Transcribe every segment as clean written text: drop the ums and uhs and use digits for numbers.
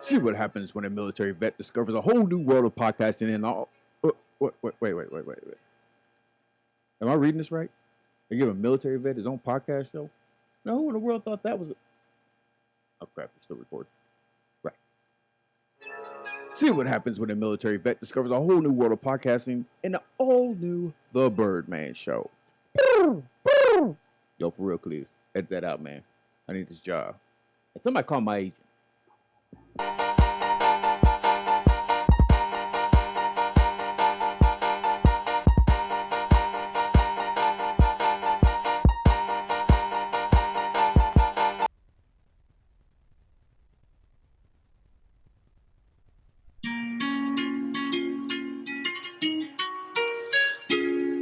See what happens when a military vet discovers a whole new world of podcasting and all. Wait. Am I reading this right? They give a military vet his own podcast show? No, who in the world thought that was a... Oh, crap, we're still recording. Right. See what happens when a military vet discovers a whole new world of podcasting in the all new The Birdman Show. Yo, for real, please. Edit that out, man. I need this job. And somebody call my agent.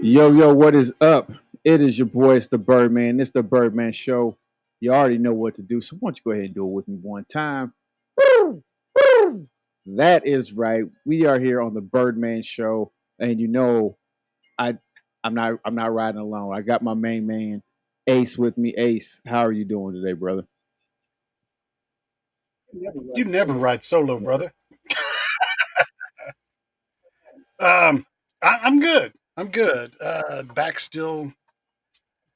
Yo, what is up? It is your boy, it's the Birdman. It's the Birdman Show. You already know what to do, so why don't you go ahead and do it with me one time? That is right. We are here on the Birdman Show, and you know, I I'm not riding alone. I got my main man, Ace, with me. Ace, how are you doing today, brother? You never ride solo, brother. I'm good. I'm good. Back still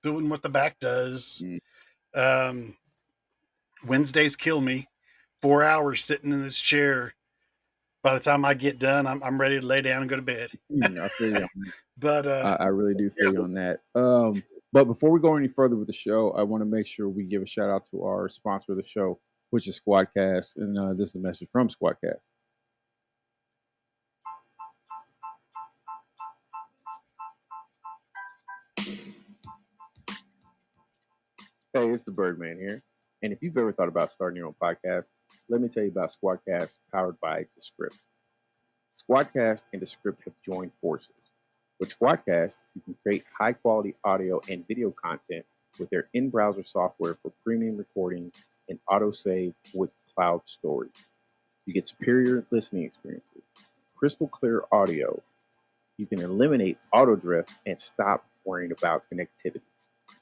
doing what the back does. Mm. Um, Wednesdays kill me. 4 hours sitting in this chair. By the time I get done, I'm ready to lay down and go to bed. I feel you. But I really do feel yeah, you on that. But before we go any further with the show, I want to make sure we give a shout out to our sponsor of the show, which is Squadcast, and this is a message from Squadcast. Hey, it's the Birdman here, and if you've ever thought about starting your own podcast, let me tell you about Squadcast, powered by The Script. Squadcast and The Script have joined forces. With Squadcast, you can create high-quality audio and video content with their in-browser software for premium recordings and autosave with cloud storage. You get superior listening experiences, crystal clear audio. You can eliminate auto drift and stop worrying about connectivity.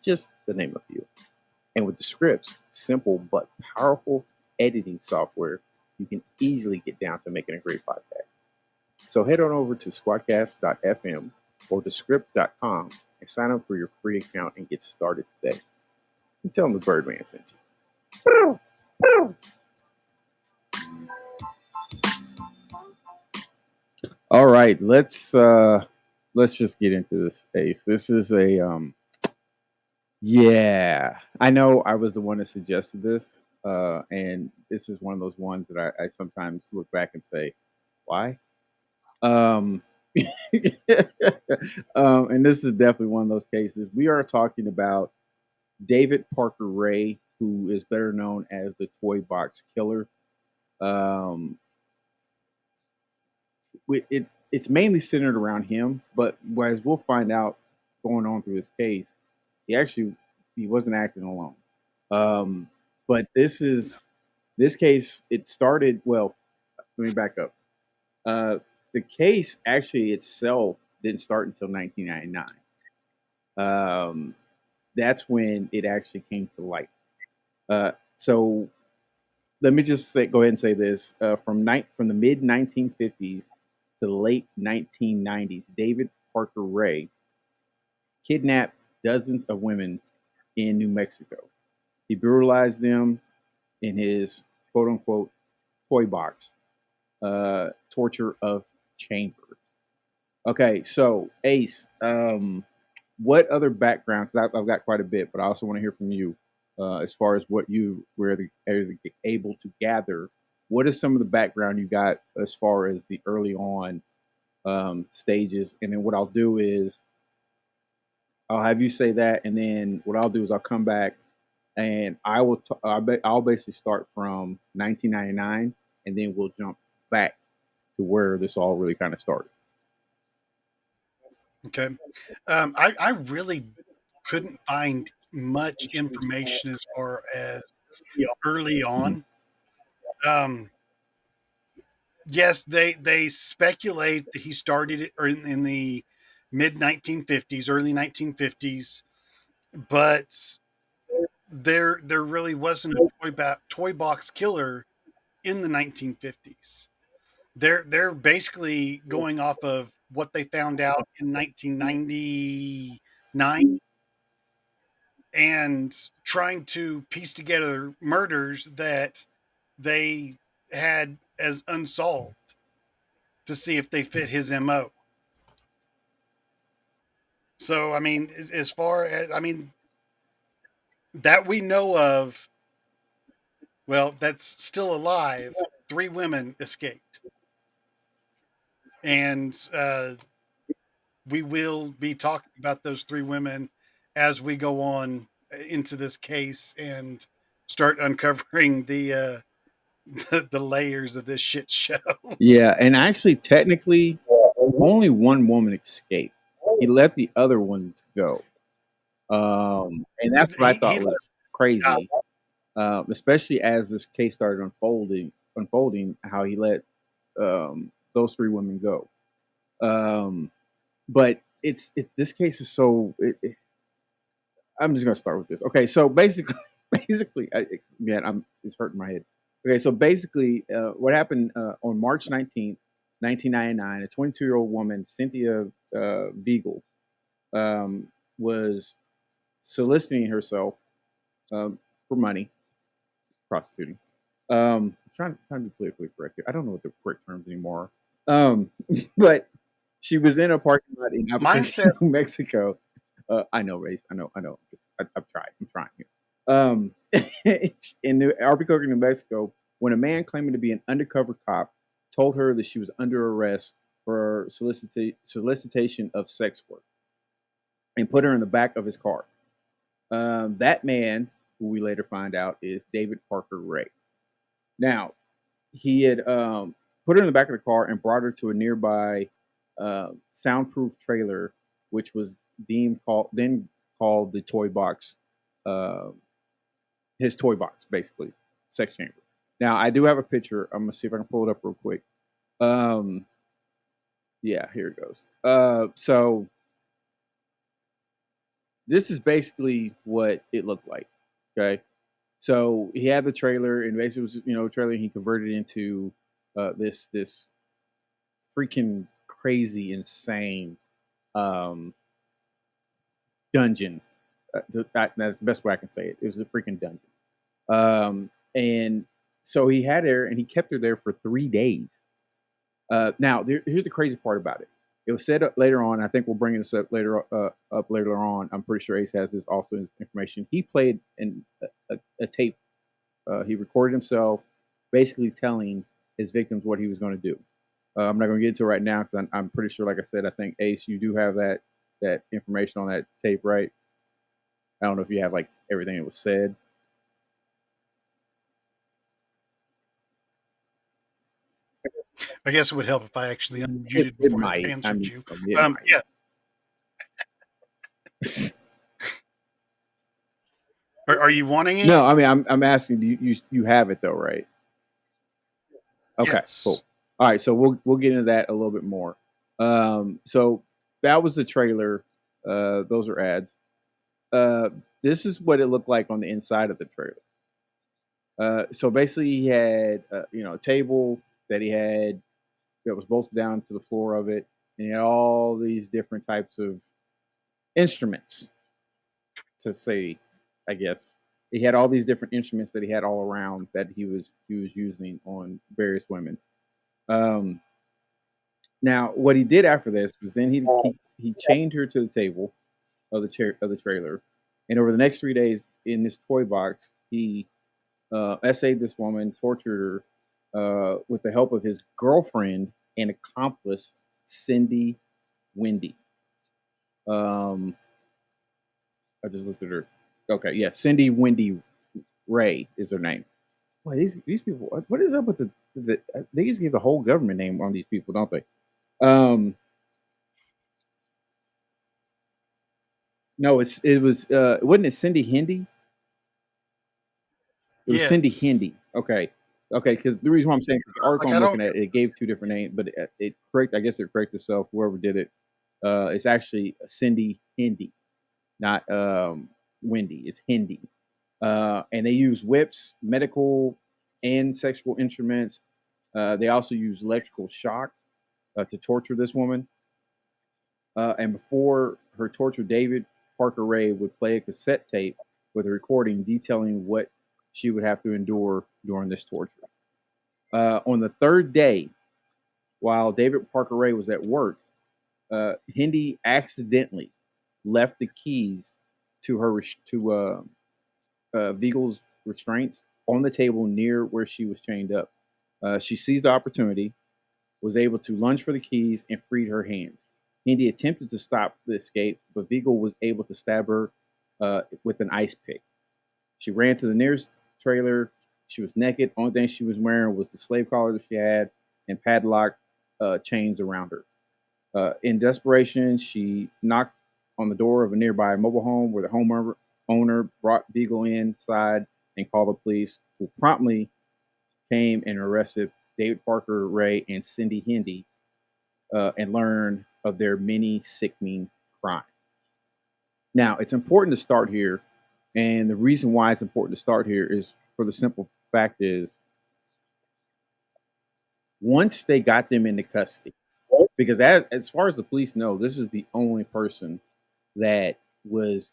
Just to name a few. And with the scripts, simple but powerful editing software, you can easily get down to making a great podcast. So head on over to squadcast.fm or descript.com and sign up for your free account and get started today. And tell them the Birdman sent you. All right, let's just get into this, Ace. This is a yeah. I know I was the one that suggested this, and this is one of those ones that I sometimes look back and say, why? Um, and this is definitely one of those cases. We are talking about David Parker Ray, who is better known as the Toy Box Killer. Um, it's mainly centered around him, but as we'll find out going on through his case, he wasn't acting alone. Um, but this case. It started well. Let me back up. The case actually itself didn't start until 1999. Um, that's when it actually came to light. So let me just go ahead and say this: from the mid 1950s to the late 1990s, David Parker Ray kidnapped dozens of women in New Mexico. He brutalized them in his quote unquote toy box, torture of chambers. Okay, so Ace, what other background? Because I've got quite a bit, but I also want to hear from you as far as what you were able to gather. What is some of the background you got as far as the early on stages? And then what I'll do is I'll have you say that, and then what I'll do is I'll come back and I'll basically start from 1999, and then we'll jump back to where this all really kind of started. okay. I really couldn't find much information as far as early Mhm. on. Um, yes, they speculate that he started it in the mid 1950s, early 1950s, but there really wasn't a toy box killer in the 1950s. They're basically going off of what they found out in 1999 and trying to piece together murders that they had as unsolved to see if they fit his MO. So, I mean, as far as, I mean, that we know of, well, that's still alive. 3 women escaped. And we will be talking about those 3 women as we go on into this case and start uncovering the layers of this shit show. Yeah, and actually, technically, only one woman escaped. He let the other ones go, and that's what I he thought let was crazy, especially as this case started unfolding, how he let those 3 women go. Um, but this case is so. I'm just gonna start with this. Okay, so basically, basically, man, it's hurting my head. Okay, so basically, what happened on March 19th, 1999? A 22-year-old woman, Cynthia Beagle, was soliciting herself for money, prostituting. Trying to be politically correct here. I don't know what the correct terms anymore. Um, but she was in a parking lot in Albuquerque, mindset. New Mexico. I know, race. I know. I've tried. I'm trying here. Um, in Albuquerque, New Mexico, when a man claiming to be an undercover cop told her that she was under arrest for solicitation of sex work and put her in the back of his car. That man, who we later find out is David Parker Ray. Now, he had put her in the back of the car and brought her to a nearby soundproof trailer, which was then called the toy box, uh, his toy box, basically sex chamber. Now, I do have a picture. I'm gonna see if I can pull it up real quick. Um, yeah, here it goes. So this is basically what it looked like. Okay, so he had the trailer, and basically it was a trailer. And he converted it into this freaking crazy, insane um, dungeon. That's the best way I can say it. It was a freaking dungeon. And so he had her, and he kept her there for 3 days. Now, here's the crazy part about it. It was said later on. I think we'll bring this up later on. I'm pretty sure Ace has this also information. He played a tape. He recorded himself, basically telling his victims what he was going to do. I'm not going to get into it right now because I'm pretty sure, like I said, I think Ace, you do have that information on that tape, right? I don't know if you have like everything that was said. I guess it would help if I actually It, unmuted it before I might. I answered mean, you. it might. Yeah. Are you wanting it? No, I mean, I'm asking. Do you have it though, right? Okay, Yes. cool. All right, so we'll get into that a little bit more. So that was the trailer. Those are ads. Uh, this is what it looked like on the inside of the trailer. So basically, he had a table that he had that was bolted down to the floor of it, and he had all these different types of instruments. To say, I guess he had all these different instruments that he had all around that he was using on various women. Um, Now, what he did after this was then he chained her to the table of the trailer, and over the next 3 days in this toy box, he essayed this woman, tortured her with the help of his girlfriend and accomplice Cindy Wendy. Um, I just looked at her. Okay, yeah, Cindy Wendy Ray is her name. Boy, these people, what is up with they just give the whole government name on these people, don't they? Um, no, wasn't it Cindy Hindi? It was Cindy Yes. Hindi. Okay. Okay, because the reason why I'm saying the article Like I'm I looking don't. at, it gave two different names, but it correct. I guess it corrected itself. Whoever did it, it's actually Cindy Hindi, not Wendy. It's Hindi, and they use whips, medical and sexual instruments. They also used electrical shock to torture this woman. And before her torture, David Parker Ray would play a cassette tape with a recording detailing what she would have to endure during this torture. On the third day, while David Parker Ray was at work, Hindi accidentally left the keys to her Vigel's restraints on the table near where she was chained up. She seized the opportunity, was able to lunge for the keys, and freed her hands. Hindi attempted to stop the escape, but Vigil was able to stab her with an ice pick. She ran to the nearest trailer. She was naked. Only thing she was wearing was the slave collar that she had and padlock chains around her. In desperation, she knocked on the door of a nearby mobile home where the homeowner brought Beagle inside and called the police, who promptly came and arrested David Parker Ray and Cindy Hindi and learned of their many sickening crimes. Now, it's important to start here, and the reason why it's important to start here is for the simple fact is once they got them into custody, because as far as the police know, this is the only person that was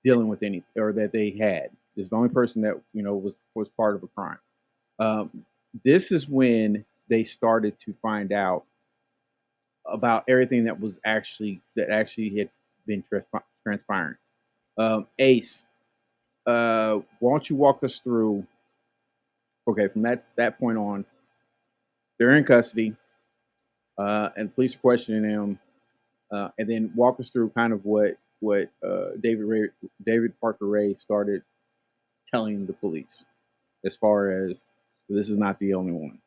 dealing with any or that they had. This is the only person that was part of a crime. This is when they started to find out about everything that actually had been transpiring. Ace, why don't you walk us through? Okay, from that point on, they're in custody, and police are questioning them, and then walk us through kind of what David Parker Ray started telling the police as far as this is not the only one.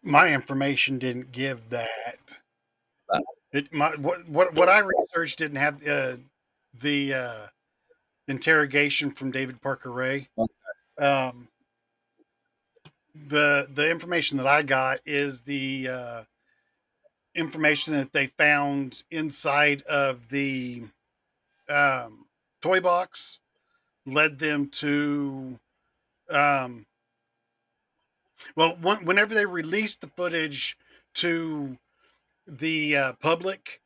My information didn't give that. Uh, What I researched didn't have the interrogation from David Parker Ray. Um, the information that I got is the information that they found inside of the um, toy box led them to um, whenever they released the footage to the public,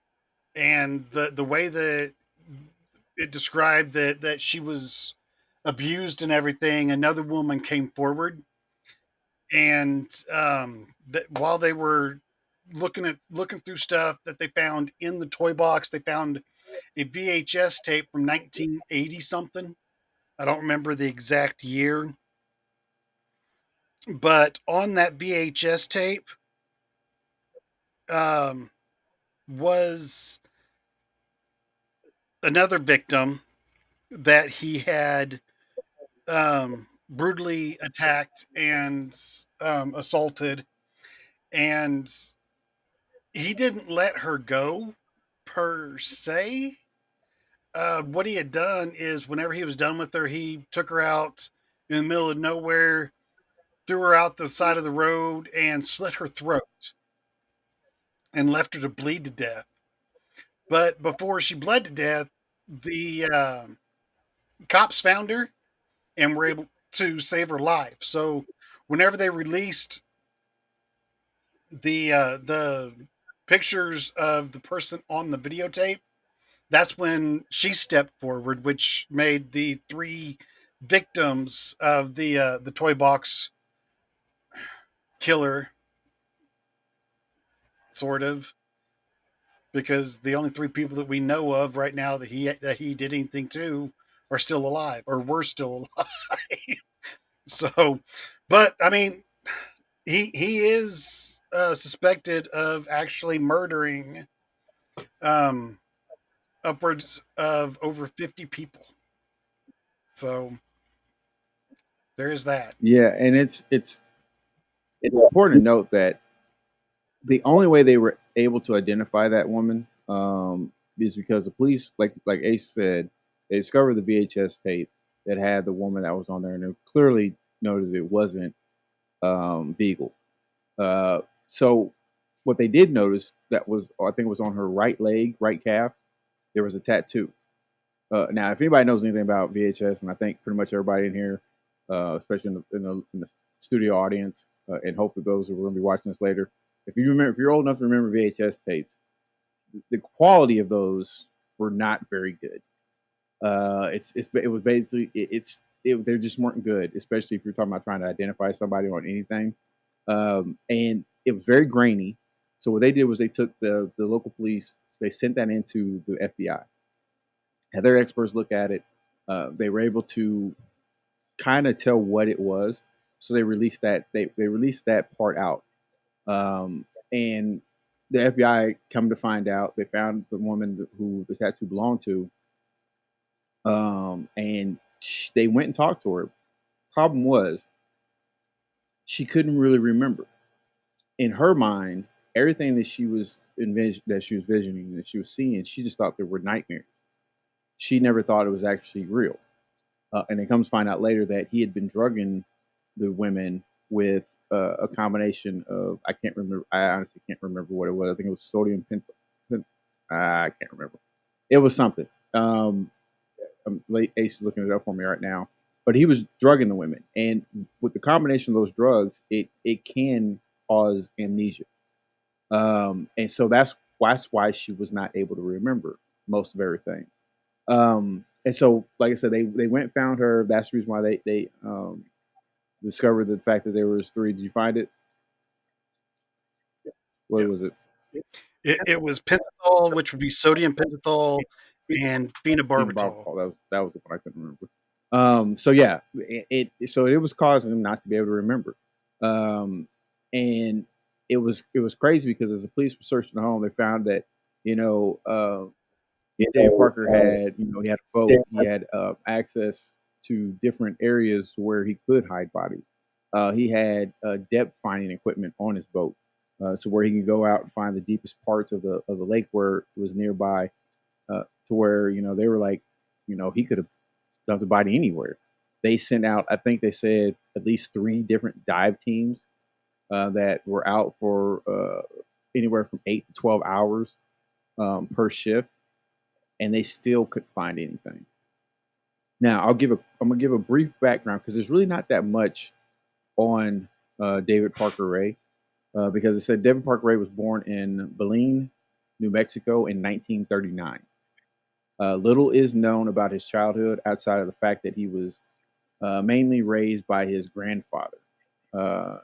and the way that it described that she was abused and everything, another woman came forward, and that while they were looking through stuff that they found in the toy box, they found a VHS tape from 1980 something. I don't remember the exact year, but on that VHS tape um, was another victim that he had brutally attacked and assaulted, and he didn't let her go per se. What he had done is, whenever he was done with her, he took her out in the middle of nowhere, threw her out the side of the road, and slit her throat and left her to bleed to death. But before she bled to death, the cops found her and were able to save her life. So whenever they released the pictures of the person on the videotape, that's when she stepped forward, which made the three victims of the toy box killer, sort of, because the only three people that we know of right now that he did anything to are still alive, or were still alive. So, but I mean, he is suspected of actually murdering um, upwards of over 50 people. So there is that. yeah, and it's important to note that the only way they were able to identify that woman is because the police, like Ace said, they discovered the VHS tape that had the woman that was on there, and it clearly noted it wasn't Beagle. So what they did notice that was, I think, it was on her right leg, right calf. there was a tattoo. Now, if anybody knows anything about VHS, and I think pretty much everybody in here, especially in the studio audience, and hopefully those who are going to be watching this later, if you're old enough to remember VHS tapes, the quality of those were not very good. It was basically they just weren't good, especially if you're talking about trying to identify somebody on anything. And it was very grainy. So what they did was they took the local police, they sent that into the FBI, had their experts look at it. They were able to kind of tell what it was, so they released that part out. And the FBI come to find out they found the woman who the tattoo belonged to, and they went and talked to her. Problem was she couldn't really remember. In her mind, everything that she was visioning, that she was seeing, she just thought they were nightmares. She never thought it was actually real. And it comes to find out later that he had been drugging the women with a combination of, I can't remember. I honestly can't remember what it was. I think it was sodium I can't remember. It was something. Late Ace is looking it up for me right now. But he was drugging the women, and with the combination of those drugs, it can cause amnesia. And so that's why she was not able to remember most of everything. And so, like I said, they went and found her. That's the reason why they discovered the fact that there was three. Did you find it? What Yeah. was it? It was pentothal, which would be sodium pentothal, and phenobarbital. Phenobarbital. That was the one I couldn't remember. So yeah, it was causing him not to be able to remember. Um, and it was crazy because as the police were searching the home, they found that you know David Parker had, he had a boat. He had access to different areas where he could hide bodies. He had depth finding equipment on his boat, so where he could go out and find the deepest parts of the lake where it was nearby, to where they were like, he could have dumped a body anywhere. They sent out, I think they said at least three different dive teams that were out for anywhere from 8 to 12 hours per shift, and they still couldn't find anything. Now, I'm gonna give a brief background because there's really not that much on David Parker Ray, because it said David Parker Ray was born in Belen, New Mexico in 1939. Little is known about his childhood outside of the fact that he was mainly raised by his grandfather. Uh,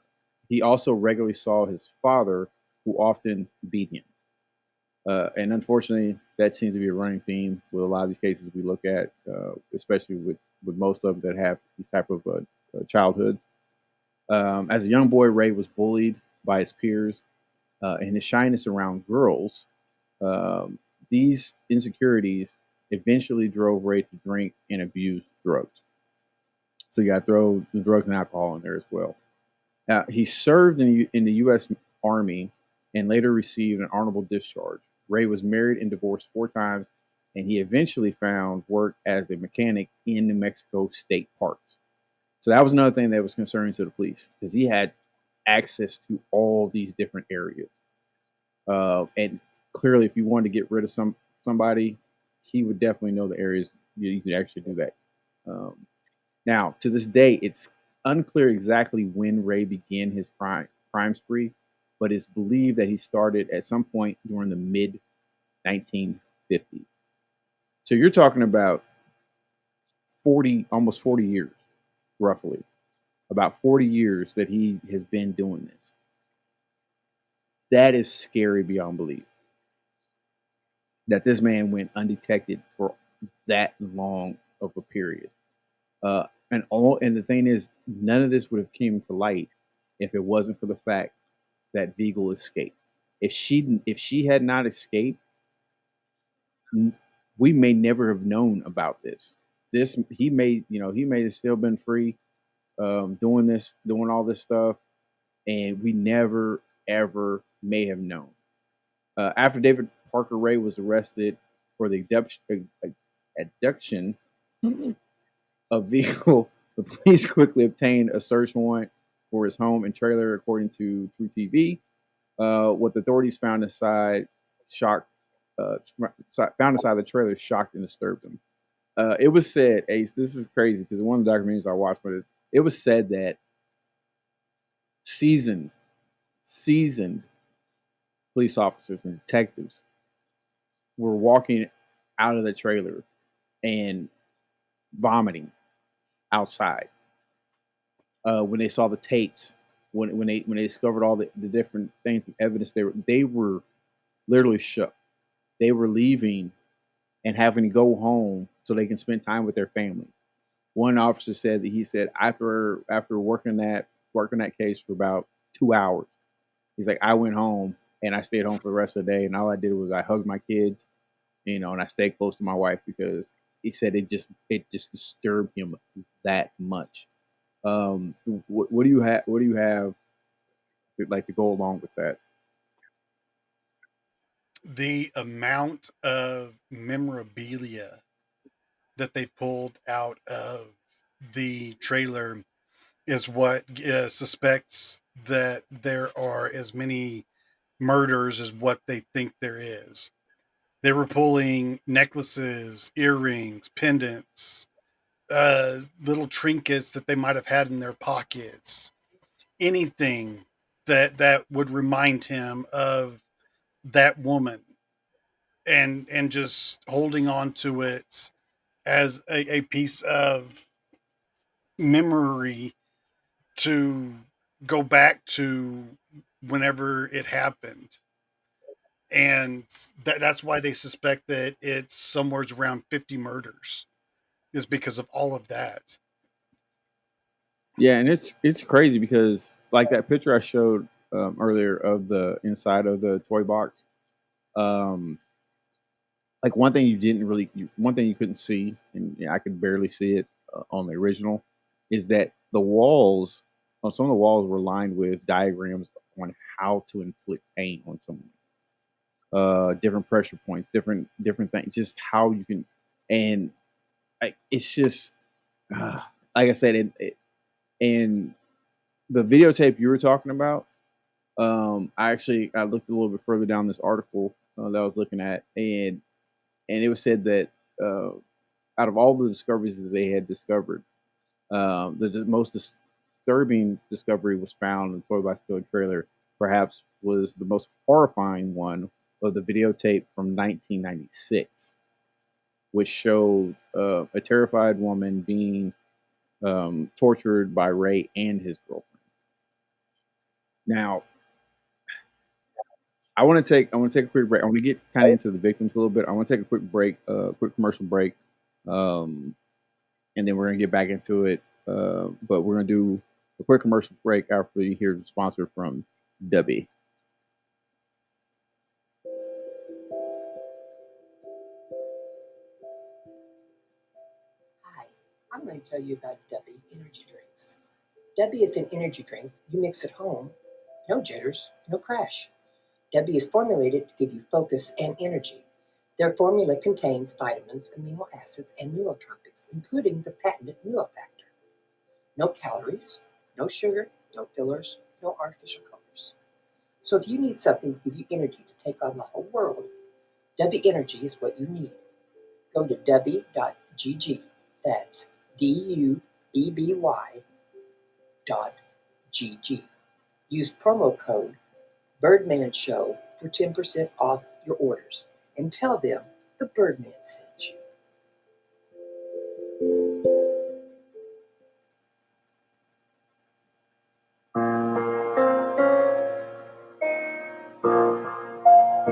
he also regularly saw his father, who often beat him. And unfortunately, that seems to be a running theme with a lot of these cases we look at, especially with most of them that have these type of childhoods. As a young boy, Ray was bullied by his peers, and his shyness around girls. Um, these insecurities eventually drove Ray to drink and abuse drugs. So you got to throw the drugs and alcohol in there as well. Now, he served in the U.S. Army and later received an honorable discharge. Ray was married and divorced 4 times, and he eventually found work as a mechanic in New Mexico state parks. So that was another thing that was concerning to the police because he had access to all these different areas. And clearly, if you wanted to get rid of somebody, he would definitely know the areas you could actually do that. Um, Now, to this day, it's unclear exactly when Ray began his crime spree, but it's believed that he started at some point during the mid 1950s. So you're talking about 40, almost 40 years, roughly. About 40 years that he has been doing this. That is scary beyond belief. That this man went undetected for that long of a period. And the thing is, none of this would have came to light if it wasn't for the fact that Vigal escaped. If she had not escaped, we may never have known about this. This he may have still been free, doing all this stuff, and we never ever may have known. After David Parker Ray was arrested for the abduction a vehicle, the police quickly obtained a search warrant for his home and trailer, according to True TV. What the authorities found inside shocked found inside the trailer shocked and disturbed him. It was said, Ace, this is crazy because one of the documentaries I watched, but it was said that seasoned, seasoned police officers and detectives were walking out of the trailer and vomiting outside when they saw the tapes. When they discovered all the different things and evidence, they were literally shook. They were leaving and having to go home so they can spend time with their families. One officer said that he said after working that case for about 2 hours, he's like, I went home and I stayed home for the rest of the day, and all I did was I hugged my kids, and I stayed close to my wife because he said it just disturbed him that much. What do you have? What do you have like to go along with that? The amount of memorabilia that they pulled out of the trailer is what suspects that there are as many murders as what they think there is. They were pulling necklaces, earrings, pendants, little trinkets that they might have had in their pockets, anything that would remind him of that woman, and just holding on to it as a piece of memory to go back to whenever it happened. And that's why they suspect that it's somewhere around 50 murders, is because of all of that. Yeah, and it's crazy because like that picture I showed earlier of the inside of the toy box. Um, like one thing you couldn't see, and I could barely see it on the original, is that some of the walls were lined with diagrams on how to inflict pain on someone, different pressure points, different things, just how you can, and like it's just uh, like I said, in the videotape you were talking about. I looked a little bit further down this article that I was looking at, and it was said that uh, out of all the discoveries that they had discovered, the most disturbing discovery was found in the Toy by Story trailer. Perhaps was the most horrifying one of the videotape from 1996, which showed a terrified woman being tortured by Ray and his girlfriend. Now, I want to take a quick break. I want to get kind of into the victims a little bit. I want to take a quick break, quick commercial break, um, and then we're gonna get back into it. But we're gonna do a quick commercial break after you hear the sponsor from Debbie. Hi, I'm going to tell you about Debbie energy drinks. Debbie is an energy drink you mix at home. No jitters, no crash. Debbie is formulated to give you focus and energy. Their formula contains vitamins, amino acids, and neurotropics, including the patented neurofactor. No calories, no sugar, no fillers, no artificial colors. So if you need something to give you energy to take on the whole world, Debbie Energy is what you need. Go to debbie.gg. That's DUBBY.gg. Use promo code Birdman Show for 10% off your orders and tell them the Birdman sent you.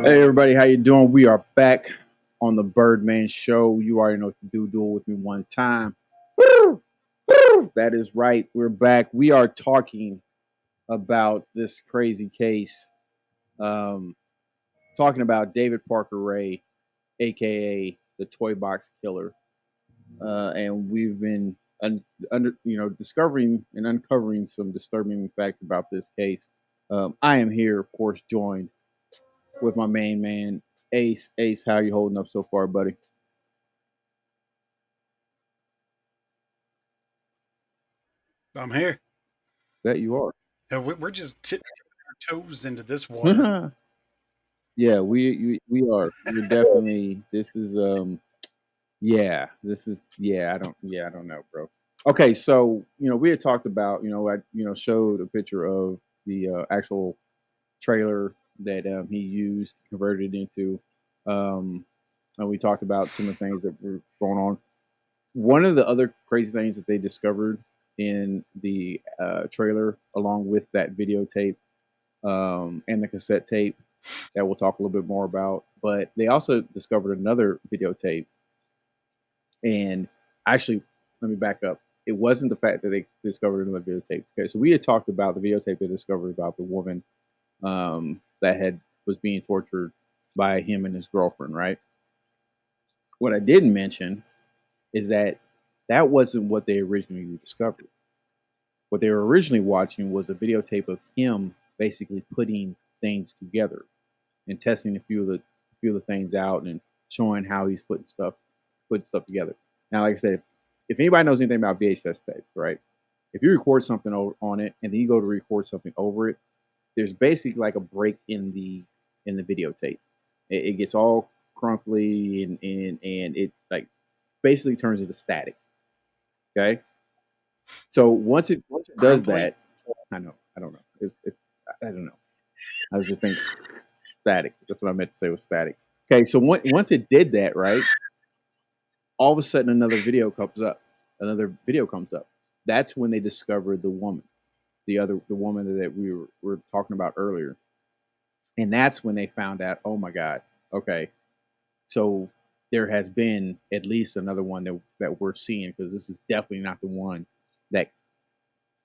Hey everybody, how you doing? We are back on the Birdman Show. You already know what to do. Do it with me one time. Woo! Woo! That is right. We're back. We are talking about this crazy case. Um, talking about David Parker Ray, aka the Toy Box Killer, and we've been discovering and uncovering some disturbing facts about this case. I am here, of course, joined with my main man, Ace. Ace, how you holding up so far, buddy? I'm here. That you are. We're just tipping our toes into this water. Yeah, we are. We're definitely. This is Yeah, this is I don't know, bro. Okay, so we had talked about I showed a picture of the actual trailer that he used, converted it into, um, and we talked about some of the things that were going on. One of the other crazy things that they discovered in the trailer, along with that videotape and the cassette tape that we'll talk a little bit more about, but they also discovered another videotape. And actually, let me back up. It wasn't the fact that they discovered another videotape. Okay, so we had talked about the videotape they discovered about the woman that had was being tortured by him and his girlfriend, right? What I didn't mention is that that wasn't what they originally discovered. What they were originally watching was a videotape of him basically putting things together and testing a few of the things out and showing how he's putting stuff together. Now, like I said, if anybody knows anything about VHS tapes, right? If you record something on it and then you go to record something over it, there's basically like a break in the videotape. It gets all crunkly and it like basically turns into static. Okay, so once it does Crumply. that, I don't know. I don't know. I was just thinking static. That's what I meant to say was static. Okay, so once it did that, right? All of a sudden another video comes up. Another video comes up. That's when they discovered the woman, the woman that we were talking about earlier. And that's when they found out, oh my God, okay, so there has been at least another one that we're seeing, because this is definitely not the one that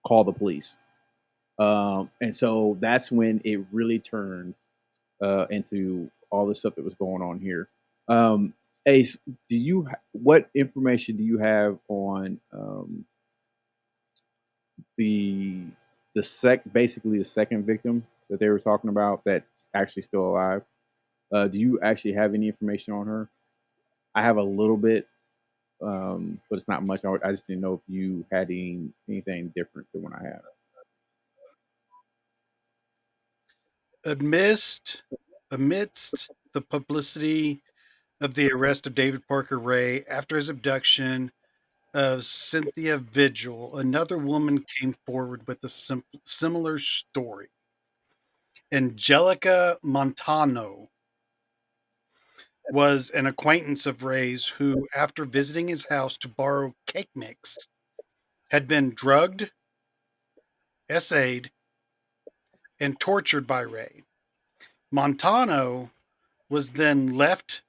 called the police. And so that's when it really turned into all the stuff that was going on here. Ace, what information do you have on the basically the second victim that they were talking about that's actually still alive? Do you actually have any information on her? I have a little bit, but it's not much. I just didn't know if you had anything different than what I have. Amidst amidst the publicity of the arrest of David Parker Ray after his abduction of Cynthia Vigil, another woman came forward with a similar story. Angelica Montano was an acquaintance of Ray's who, after visiting his house to borrow cake mix, had been drugged, essayed, and tortured by Ray. Montano was then left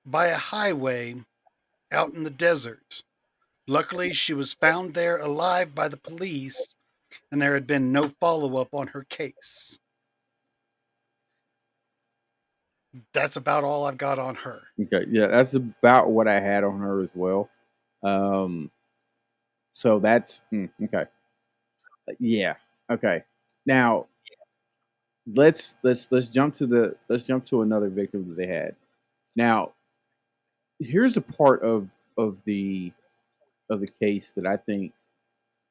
by a highway out in the desert. Luckily, she was found there alive by the police, and there had been no follow up on her case. That's about all I've got on her. Okay, yeah, that's about what I had on her as well. Um, so that's okay. Yeah, okay. Now let's jump to another victim that they had. Now here's a part of the case that I think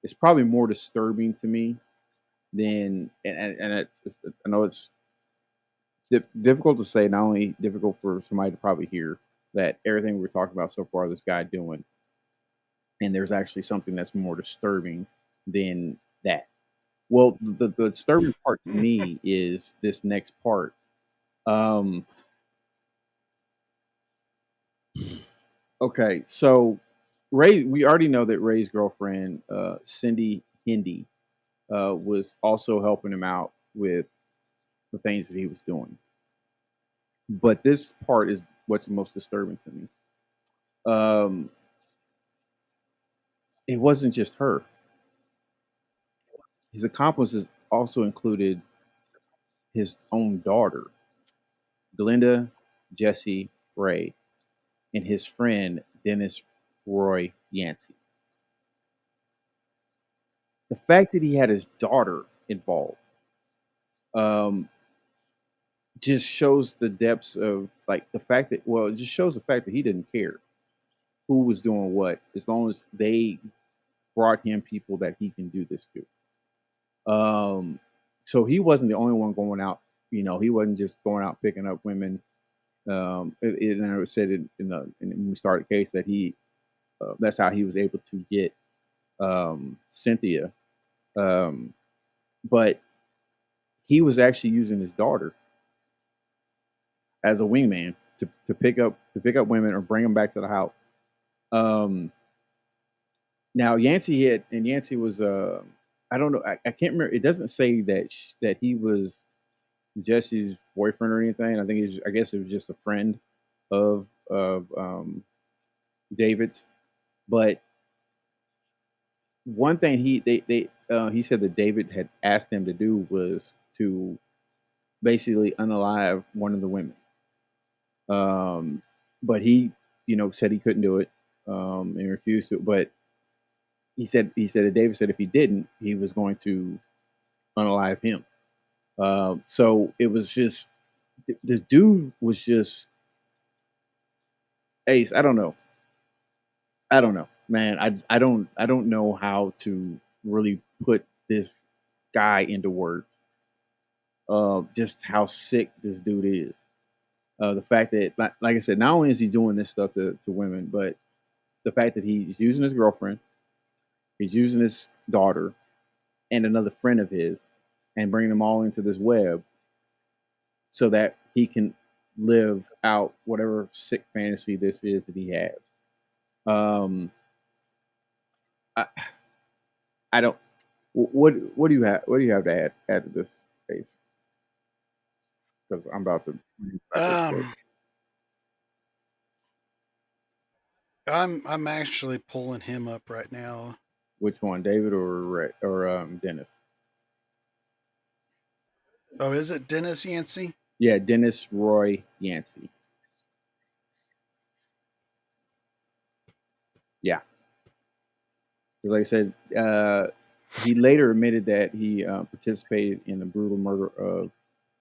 is probably more disturbing to me than and I know it's difficult to say. Not only difficult for somebody to probably hear that everything we're talking about so far, this guy doing, and there's actually something that's more disturbing than that. Well, the disturbing part to me is this next part. Um, okay, so Ray, we already know that Ray's girlfriend, Cindy Hindi, was also helping him out with the things that he was doing. But this part is what's most disturbing to me. Um, it wasn't just her. His accomplices also included his own daughter, Glinda Jesse Ray, and his friend Dennis Roy Yancey. The fact that he had his daughter involved um, just shows the depths of like the fact that well, it just shows the fact that he didn't care who was doing what, as long as they brought him people that he can do this to. So he wasn't the only one going out he wasn't just going out picking up women. And I said when we started the case that that's how he was able to get Cynthia. Um, but he was actually using his daughter as a wingman to pick up women or bring them back to the house. Um, Now Yancey was I don't know, I can't remember. It doesn't say that he was Jesse's boyfriend or anything. I guess it was just a friend of David's. But one thing he said that David had asked him to do was to basically unalive one of the women. Um, but he said he couldn't do it, and refused to. But he said that David said if he didn't, he was going to unalive him. So it was just the dude was just Ace. I don't know. I don't know, man. I don't know how to really put this guy into words. Just how sick this dude is. The fact that, like I said, not only is he doing this stuff to women, but the fact that he's using his girlfriend, he's using his daughter, and another friend of his, and bringing them all into this web so that he can live out whatever sick fantasy this is that he has. Um, I, I don't. What do you have? What do you have to add to this case? Because I'm about to wrap this quick. Um, I'm actually pulling him up right now. Which one, David or Dennis? Oh, is it Dennis Yancey? Yeah, Dennis Roy Yancey. Yeah, 'cause like I said, he later admitted that he participated in the brutal murder of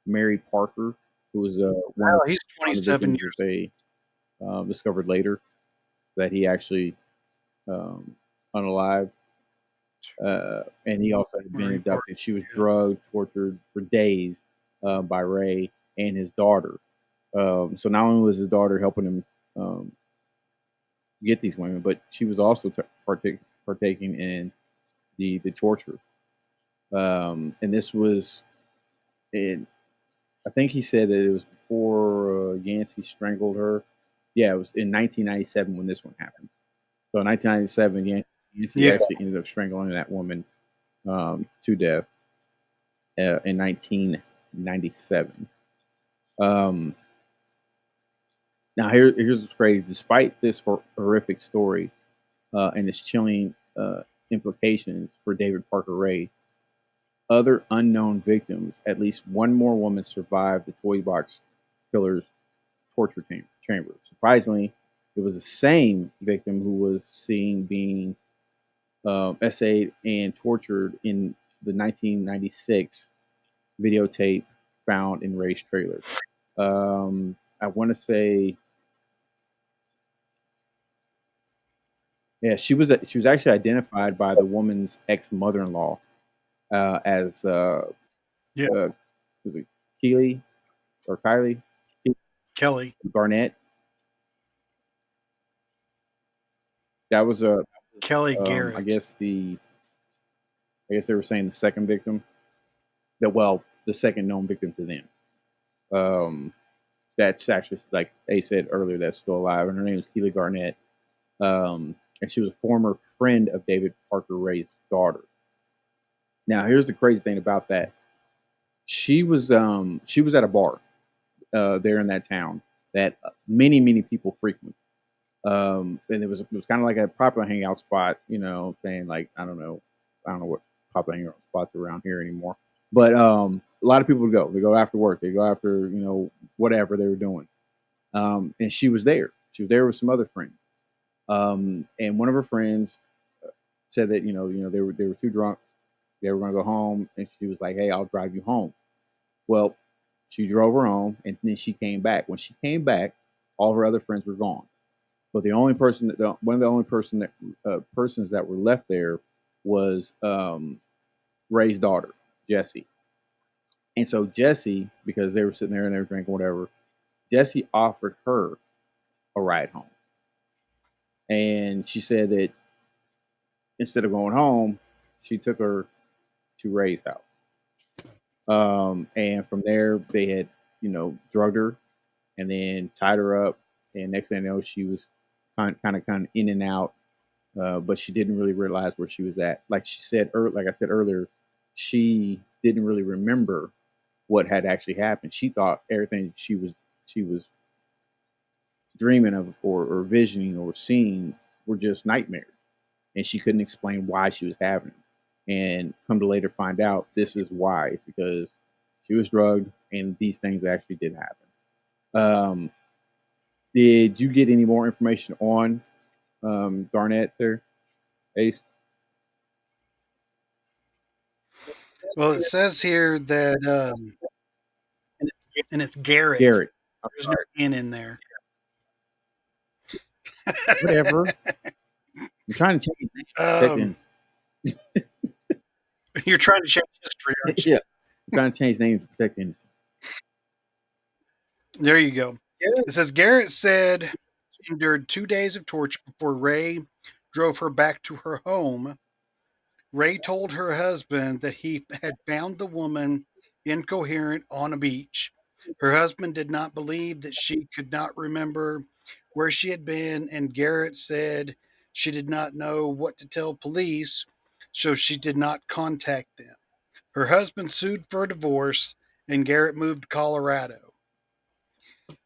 Mary Parker, who was Oh, he's one of the 27 victims that years. they discovered later that he actually unalived. And he also had been Murray Park. abducted. She was Yeah. drugged, tortured for days by Ray and his daughter. So not only was his daughter helping him get these women, but she was also partaking in the torture. And this was in, I think he said that it was before Yancey strangled her. Yeah, it was in 1997 when this one happened. So in 1997, Yancey Yeah. actually ended up strangling that woman to death in 1997. Um, Now, here's what's crazy. Despite this horrific story and its chilling implications for David Parker Ray, other unknown victims, at least one more woman survived the toy box killer's torture chamber. Surprisingly, it was the same victim who was seen being essayed and tortured in the 1996 videotape found in Ray's trailer. I want to say, yeah, she was actually identified by the woman's ex mother-in-law as Yeah. was it Keely or Kylie Kelly. Garnett. That was Kelly I Garrett. guess I guess they were saying the second victim. The second known victim to them. Um, that's actually, like they said earlier, that's still alive, and her name is Keely Garnett. And she was a former friend of David Parker Ray's daughter. Now, here's the crazy thing about that. She was at a bar there in that town that many people frequent. And it was kind of like a popular hangout spot, saying like I don't know what popular hangout spots are around here anymore. But a lot of people would go. They go after work. They go after whatever they were doing. And she was there. She was there with some other friends. And one of her friends said that they were too drunk. They were going to go home, and she was like, "Hey, I'll drive you home." Well, she drove her home, and then she came back. When she came back, all her other friends were gone. But one of the only persons that were left there was Ray's daughter, Jessie. And so Jesse, because they were sitting there and they were drinking whatever, Jesse offered her a ride home. And she said that instead of going home, she took her to Ray's house. And from there, they had, drugged her and then tied her up. And next thing I know, she was kind of in and out, but she didn't really realize where she was at. Like I said earlier, she didn't really remember what had actually happened. She thought everything she was dreaming of or visioning or seeing were just nightmares, and she couldn't explain why she was having them. And come to later find out this is why. It's because she was drugged and these things actually did happen. Um, did you get any more information on Garnett there, Ace? Well, it says here that, and it's Garrett. Garrett. I'm There's no sorry. N in there. Whatever. I'm trying to change names. Um, you're trying to change history, aren't you? Yeah. I'm trying to change names to protect innocence. There you go. It says Garrett said she endured 2 days of torture before Ray drove her back to her home. Ray told her husband that he had found the woman incoherent on a beach. Her husband did not believe that she could not remember where she had been, and Garrett said she did not know what to tell police, so she did not contact them. Her husband sued for a divorce, and Garrett moved to Colorado.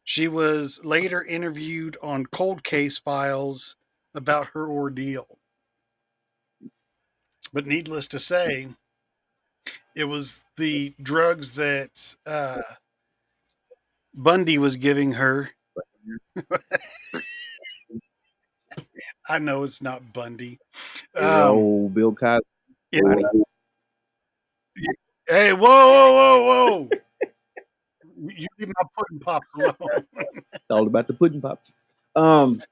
She was later interviewed on Cold Case Files about her ordeal. But needless to say, it was the drugs that Bundy was giving her. I know it's not Bundy. Old Bill Cosby. It, hey, whoa, whoa, whoa, whoa! You leave my pudding pops alone. It's all about the pudding pops. Um,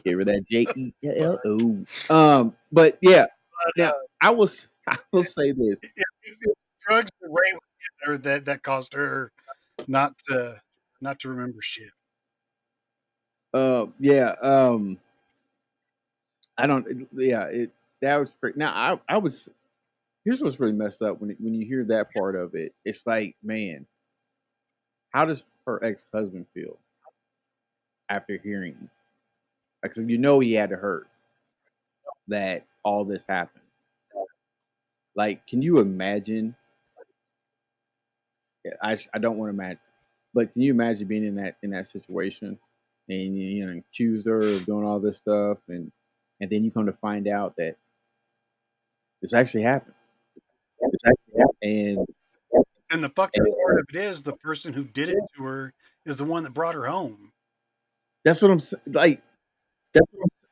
Give her that JELLO. But yeah, now I will say this. Drugs that Ray was giving her that caused her not to remember shit. Yeah. I don't. Yeah. That was pretty. Now I was. Here's what's really messed up when you hear that part of it. It's like, man, how does her ex husband feel after hearing? Because he had to hurt that all this happened. Like, can you imagine? I don't want to imagine, but can you imagine being in that situation and accused her of doing all this stuff and then you come to find out that this actually happened. This actually happened. And the fucked up part of it is the person who did it to her is the one that brought her home. That's what I'm saying.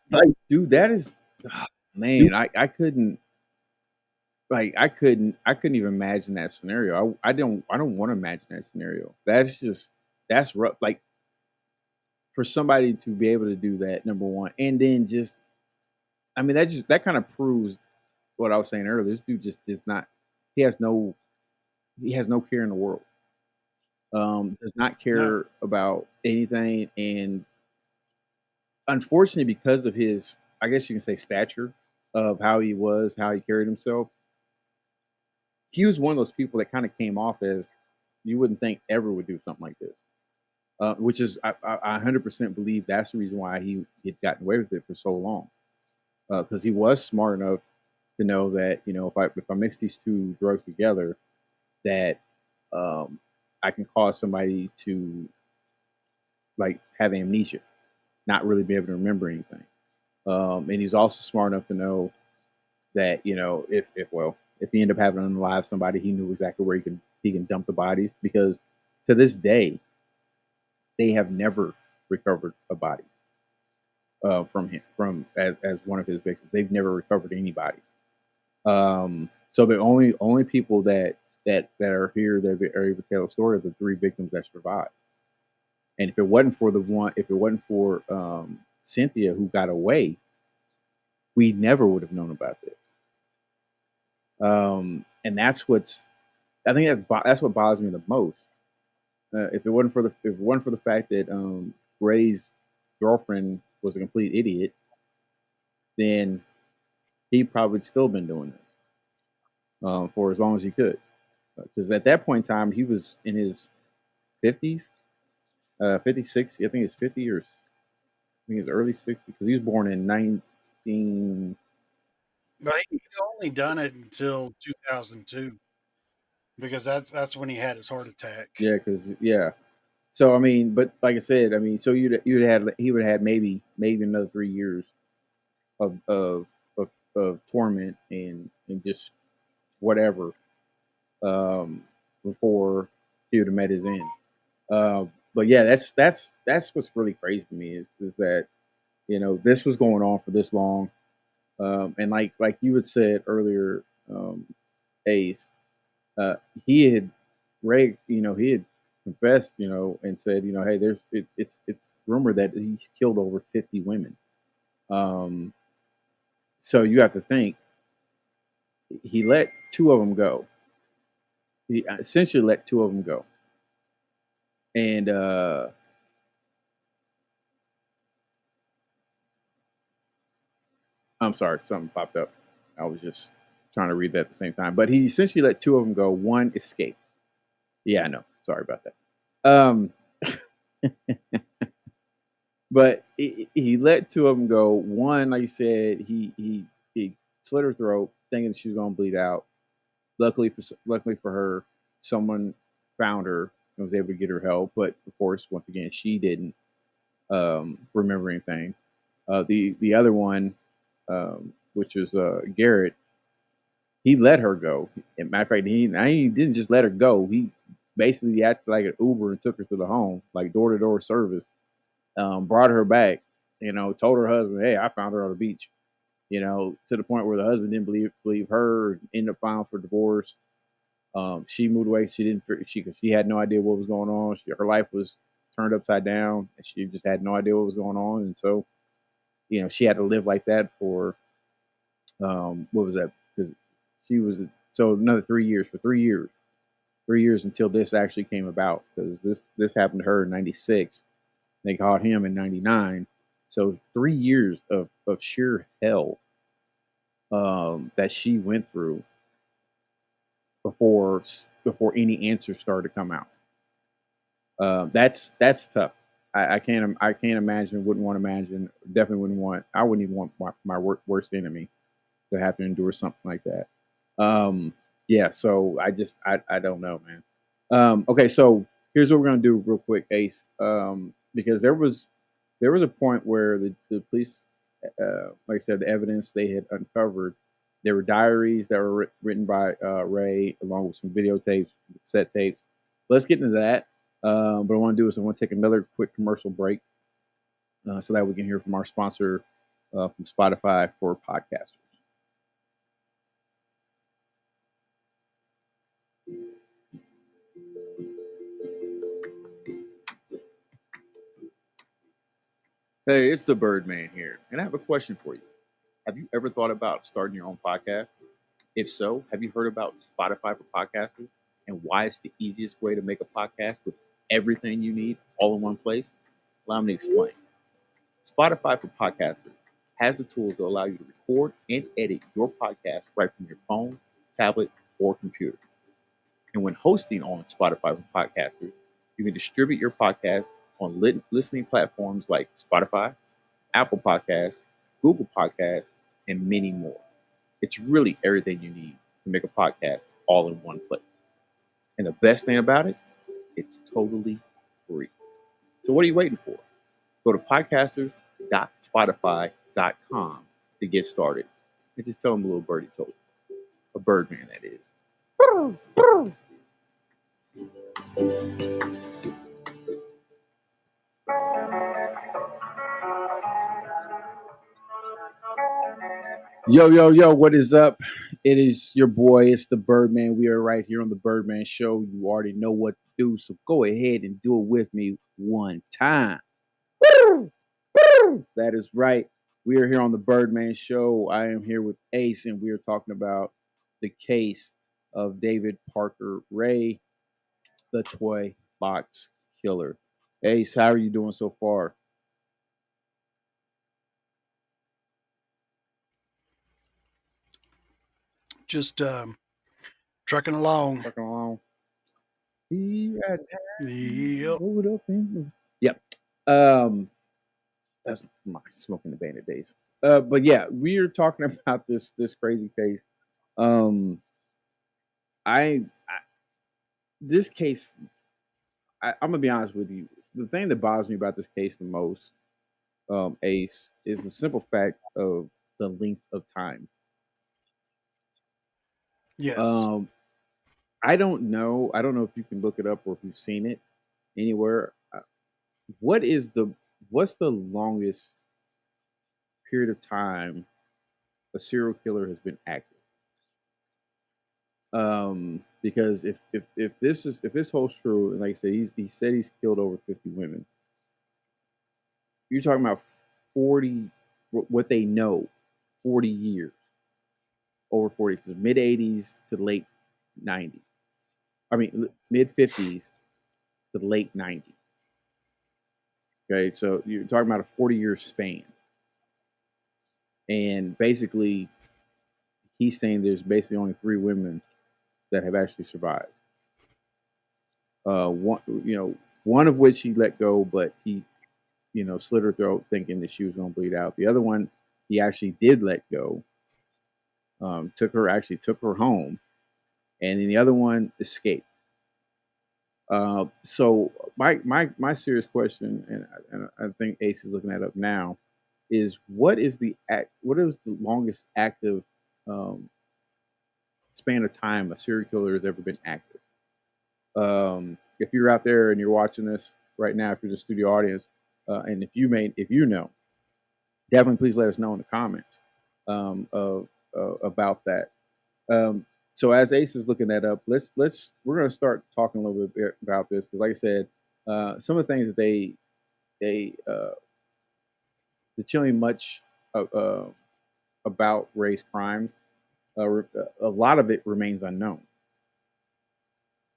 Like, dude, that is, man. I couldn't. Like I couldn't even imagine that scenario. I don't want to imagine that scenario. That's rough. Like for somebody to be able to do that, number one, and then just I mean that kind of proves what I was saying earlier. This dude just is not. He has no care in the world. Does not No, care about anything, and unfortunately, because of his, I guess you can say, stature of how he was, how he carried himself, he was one of those people that kind of came off as you wouldn't think ever would do something like this. Which is, I 100% believe that's the reason why he had gotten away with it for so long, because he was smart enough to know that if I mix these two drugs together, that um, I can cause somebody to like have amnesia, not really be able to remember anything. And he's also smart enough to know that if he ended up having to unalive somebody, he knew exactly where he can dump the bodies, because to this day they have never recovered a body from him, from as one of his victims. They've never recovered anybody. So the only people that are here that are able to tell a story of the three victims that survived. And if it wasn't for Cynthia, who got away, we never would have known about this. And I think that's what bothers me the most. If it wasn't for the fact that Ray's girlfriend was a complete idiot, then he probably still been doing this for as long as he could. Because at that point in time, he was in his 50s, 56. I think it's 50 or I think it's early 60s because he was born in 19. But he'd only done it until 2002 because that's when he had his heart attack. Yeah, because yeah. So I mean, but like I said, I mean, so you'd had he would have had maybe another 3 years of of torment and just whatever before he would have met his end. Uh, but yeah, that's what's really crazy to me is that this was going on for this long, and like you had said earlier, um, Ace, uh, he had Ray, he had confessed, and said, hey, it's rumored that he's killed over 50 women. Um, so you have to think he let two of them go. He essentially let two of them go, and I'm sorry, something popped up. I was just trying to read that at the same time, but he essentially let two of them go. One escaped. Yeah, I know. Sorry about that. But he let two of them go. One, like you said, he slit her throat, thinking she was gonna bleed out. Luckily for her, someone found her and was able to get her help. But of course, once again, she didn't remember anything. The other one, which was Garrett, he let her go. As a matter of fact, he didn't just let her go. He basically acted like an Uber and took her to the home, like door to door service. Brought her back, told her husband, "Hey, I found her on the beach." To the point where the husband didn't believe her, ended up filing for divorce. She moved away. She didn't. She had no idea what was going on. Her life was turned upside down, and she just had no idea what was going on. And so, she had to live like that for what was that? Because she was so another 3 years for 3 years, 3 years until this actually came about. Because this happened to her in '96. They caught him in '99. So 3 years of sheer hell that she went through before before any answers started to come out. That's tough. I can't imagine. Wouldn't want to imagine. Definitely wouldn't want. I wouldn't even want my worst enemy to have to endure something like that. Yeah. So I don't know, man. Okay. So here's what we're gonna do real quick, Ace. Because there was a point where the police, like I said, the evidence they had uncovered. There were diaries that were written by Ray, along with some videotapes, set tapes. Let's get into that. But I want to do is I want to take another quick commercial break so that we can hear from our sponsor from Spotify for podcasters. Hey, it's the Birdman here, and I have a question for you. Have you ever thought about starting your own podcast? If so, have you heard about Spotify for podcasters and why it's the easiest way to make a podcast with everything you need all in one place? Allow me to explain. Spotify for podcasters has the tools to allow you to record and edit your podcast right from your phone, tablet, or computer. And when hosting on Spotify for podcasters, you can distribute your podcast on listening platforms like Spotify, Apple Podcasts, Google Podcasts, and many more. It's really everything you need to make a podcast all in one place. And the best thing about it, it's totally free. So what are you waiting for? Go to podcasters.spotify.com to get started. And just tell them a little birdie told you. A Birdman, that is. Yo, yo, yo, what is up? It is your boy, it's the Birdman. We are right here on the Birdman Show. You already know what to do, so go ahead and do it with me one time. That is right. We are here on the Birdman Show. I am here with Ace, and we are talking about the case of David Parker Ray, the toy box killer. Ace, how are you doing so far? Just trucking along. Trucking along. Be right Yep. hold up Yep. Um, that's my smoking the bandit days. But yeah, we are talking about this crazy case. Um, I this case, I'm gonna be honest with you. The thing that bothers me about this case the most, Ace, is the simple fact of the length of time. Yes. Um, I don't know. I don't know if you can look it up or if you've seen it anywhere. What is the what's the longest period of time a serial killer has been active? Because if this holds true, and like I said, he said he's killed over 50 women. You're talking about 40, what they know, 40 years, over 40, so mid 80s to late 90s. I mean, mid 50s to late 90s. Okay, so you're talking about a 40-year span, and basically, he's saying there's basically only 3 women that have actually survived. One, one of which he let go, but he, slit her throat, thinking that she was going to bleed out. The other one, he actually did let go. Took her home, and then the other one escaped. So my serious question, and I think Ace is looking that up now, is what is the longest active um, span of time a serial killer has ever been active? If you're out there and you're watching this right now, if you're the studio audience, and if you know, definitely please let us know in the comments of about that. Um, so as Ace is looking that up, we're going to start talking a little bit about this because, like I said, some of the things that they chilling much about race crimes, a lot of it remains unknown.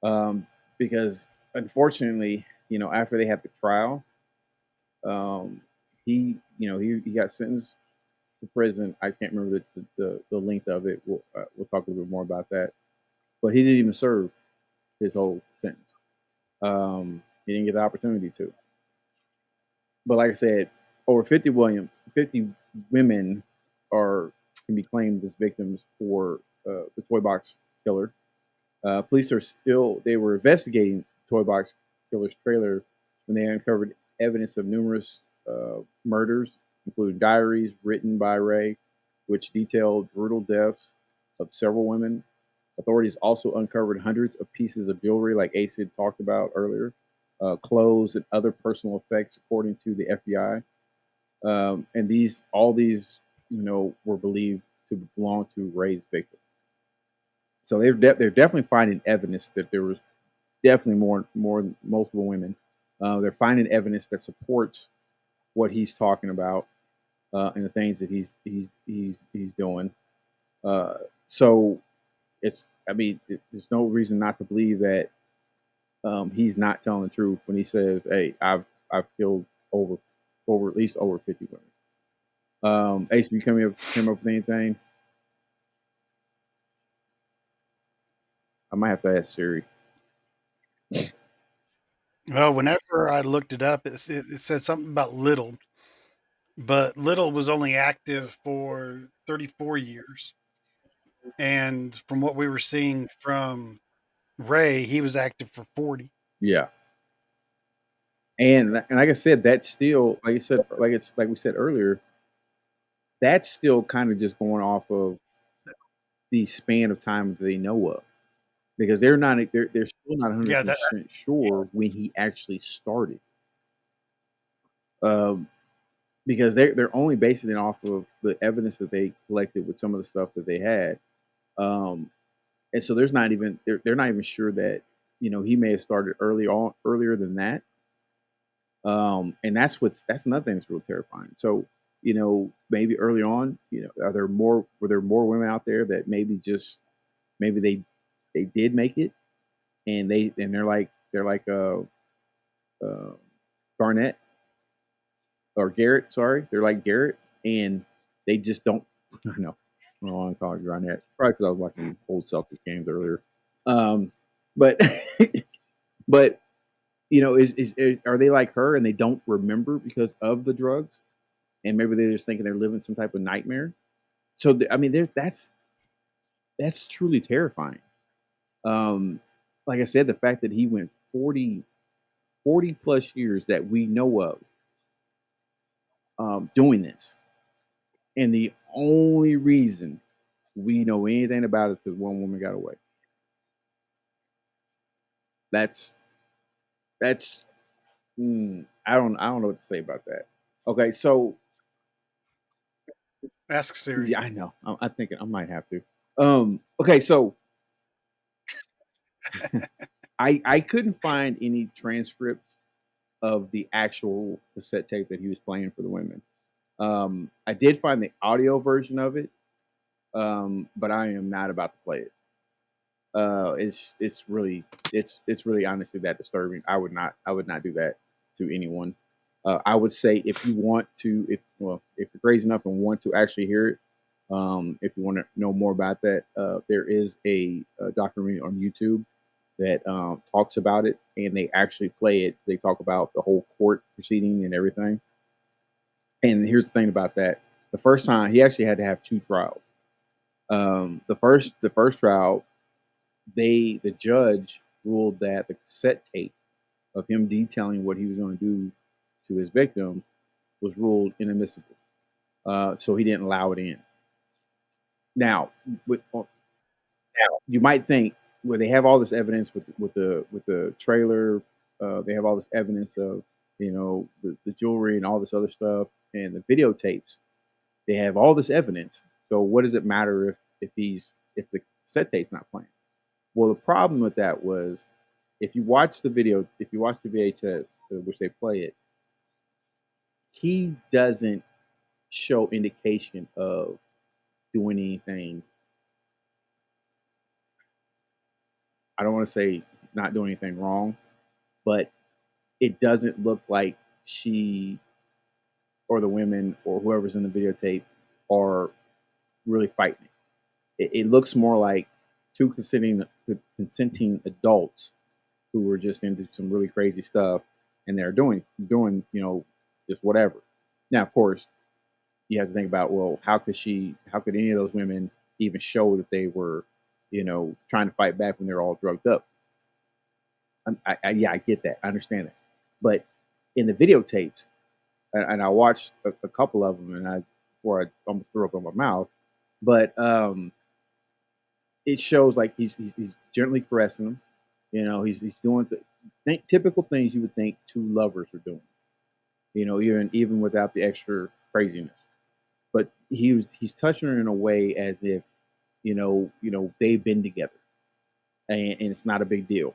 Um, because unfortunately, after they had the trial, um, he got sentenced to prison. I can't remember the length of it. We'll talk a little bit more about that. But he didn't even serve his whole sentence. He didn't get the opportunity to. But like I said, over 50 women can be claimed as victims for the toy box killer. Police they were investigating Toy Box Killer's trailer when they uncovered evidence of numerous murders, including diaries written by Ray, which detailed brutal deaths of several women. Authorities also uncovered hundreds of pieces of jewelry, like Ace had talked about earlier, clothes, and other personal effects, according to the FBI. And all these, were believed to belong to Ray's victim. So they're definitely finding evidence that there was definitely more multiple women. They're finding evidence that supports what he's talking about and the things that he's doing. Uh, so there's no reason not to believe that he's not telling the truth when he says, "Hey, I've killed over at least over 50 women." Ace, you came up with anything? I might have to ask Siri. Well, whenever I looked it up, it said something about Little, but Little was only active for 34 years. And from what we were seeing from Ray, he was active for 40. Yeah, and like I said, that's still like we said earlier, that's still kind of just going off of the span of time that they know of because they're still not Yeah, 100% sure when he actually started. Um, because they're only basing it off of the evidence that they collected with some of the stuff that they had. Um, and so they're not even sure that he may have started earlier than that. And that's another thing that's real terrifying. So maybe early on, were there more women out there that maybe just maybe they did make it, and they're like uh, Garnett or Garrett. Sorry, they're like Garrett, and they just don't. I know. I don't want to call it Garnett. Probably because I was watching old Celtics games earlier. But but are they like her and they don't remember because of the drugs, and maybe they're just thinking they're living some type of nightmare. So I mean, that's truly terrifying. Um, like I said, the fact that he went 40 plus years that we know of doing this, and the only reason we know anything about it is because one woman got away. That's that's I don't know what to say about that. Okay, so Ask Siri. yeah, I know. I'm thinking I might have to. Okay, so I couldn't find any transcripts of the actual cassette tape that he was playing for the women. I did find the audio version of it, but I am not about to play it. It's really honestly that disturbing. I would not do that to anyone. I would say if you want to, if you're crazy enough and want to actually hear it, if you want to know more about that, there is a documentary on YouTube that talks about it, and they actually play it. They talk about the whole court proceeding and everything. And here's the thing about that: the first time he actually had to have two trials. The first trial, the judge ruled that the cassette tape of him detailing what he was going to do to his victim was ruled inadmissible. So he didn't allow it in. Now, you might think, well, they have all this evidence with the trailer. They have all this evidence of the jewelry and all this other stuff and the videotapes. They have all this evidence. So what does it matter if the cassette tape's not playing? Well, the problem with that was if you watch the VHS, which they play it, he doesn't show indication of doing anything. I don't want to say not doing anything wrong, but it doesn't look like she or the women or whoever's in the videotape are really fighting. It looks more like two consenting adults who were just into some really crazy stuff, and they're doing just whatever. Now, of course, you have to think about, well, how could any of those women even show that they were trying to fight back when they're all drugged up? Yeah, I get that, I understand that, but in the videotapes, and I watched a couple of them, and I before I almost threw up in my mouth, but it shows like he's gently caressing them. He's doing typical things you would think two lovers are doing. Even without the extra craziness. But he's touching her in a way as if they've been together, and it's not a big deal.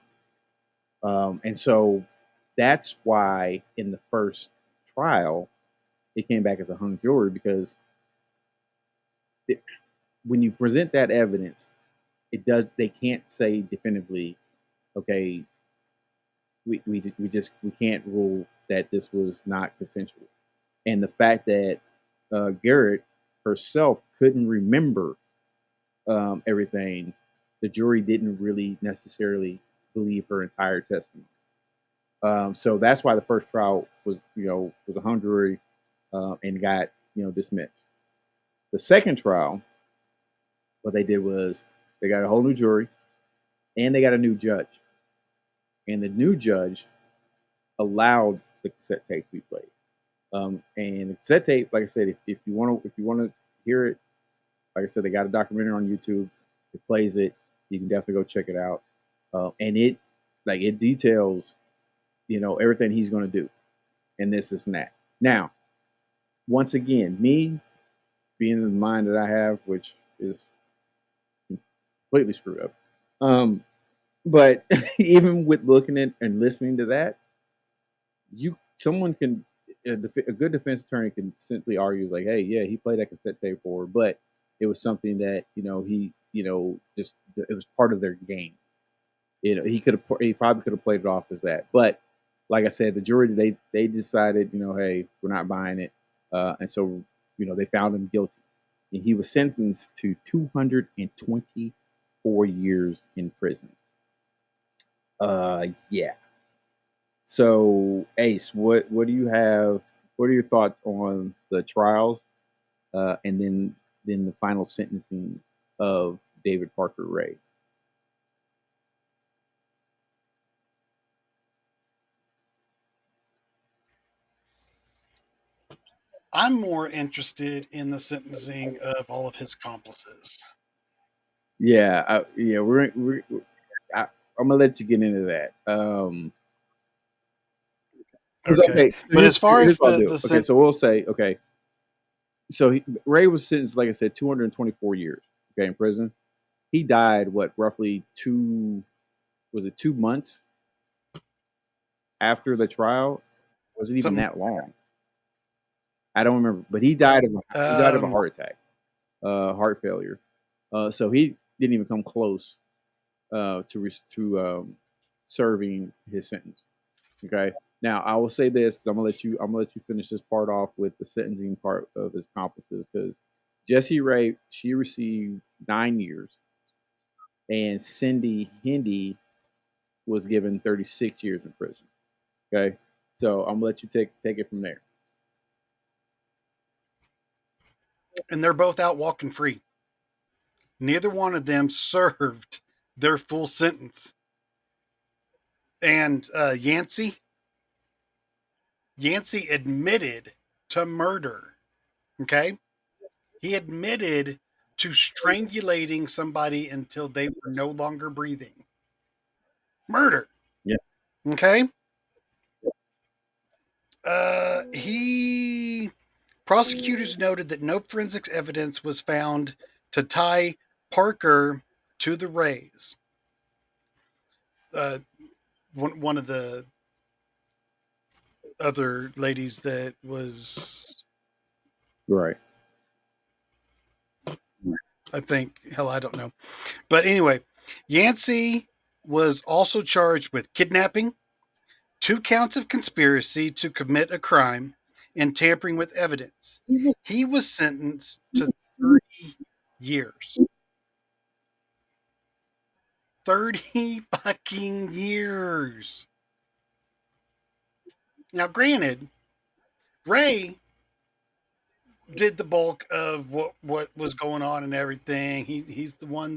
And so that's why in the first trial it came back as a hung jury because it, when you present that evidence, they can't say definitively, okay, we can't rule that this was not consensual. And the fact that Garrett herself couldn't remember everything, the jury didn't really necessarily believe her entire testimony. So that's why the first trial was a hung jury and got dismissed. The second trial, what they did was they got a whole new jury and they got a new judge, and the new judge allowed the cassette tape to be played. And the cassette tape, like I said, if you want to hear it, like I said, they got a documentary on YouTube. It plays it. You can definitely go check it out. And it details everything he's going to do, and this and that. Now, once again, me being in the mind that I have, which is completely screwed up. But even with looking at and listening to that, someone can a good defense attorney can simply argue like, hey, yeah, he played that cassette tape for her, but it was something that just it was part of their game. He probably could have played it off as that, but like I said, the jury they decided, hey, we're not buying it, and so they found him guilty, and he was sentenced to 224 years in prison. Yeah. So Ace, what do you have? What are your thoughts on the trials, and then the final sentencing of David Parker Ray? I'm more interested in the sentencing of all of his accomplices. Yeah, I'm gonna let you get into that. Okay, Okay, so but as far here's as what I'll the do. the Okay, sen- so we'll say, okay, so Ray was sentenced, like I said, 224 years. Okay, in prison. He died roughly 2 months after the trial? Was it even something that long? I don't remember, but he died of a um heart attack, heart failure. So he didn't even come close to serving his sentence. Okay. Now I will say this, 'cause I'm gonna let you finish this part off with the sentencing part of his accomplices, because Jessie Ray, she received 9 years, and Cindy Hindy was given 36 years in prison. Okay. So I'm gonna let you take it from there. and they're both out walking free. Neither one of them served their full sentence. And Yancey admitted to murder. Okay, he admitted to strangulating somebody until they were no longer breathing. Murder. Yeah. Okay. He Prosecutors noted that no forensic evidence was found to tie Parker to the Rays. Uh, one of the other ladies that was, Right. I think, hell, I don't know. But anyway, Yancey was also charged with kidnapping, 2 counts of conspiracy to commit a crime, and tampering with evidence. He was sentenced to 30 years. 30 fucking years. Now, granted, Ray did the bulk of what was going on and everything. He's the one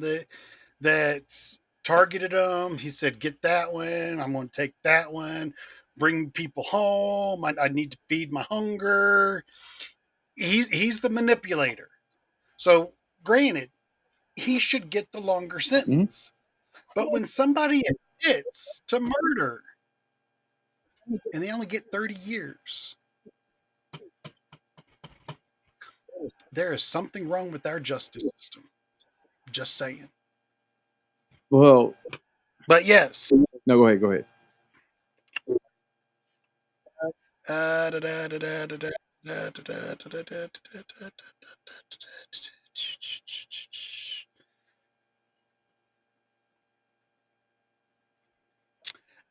that targeted him. He said, "Get that one. I'm going to take that one. Bring people home. I need to feed my hunger." He's the manipulator. So, granted, he should get the longer Mhm. sentence. But when somebody admits to murder and they only get 30 years, there is something wrong with our justice system. Just saying. Well, But yes. no, go ahead. Go ahead.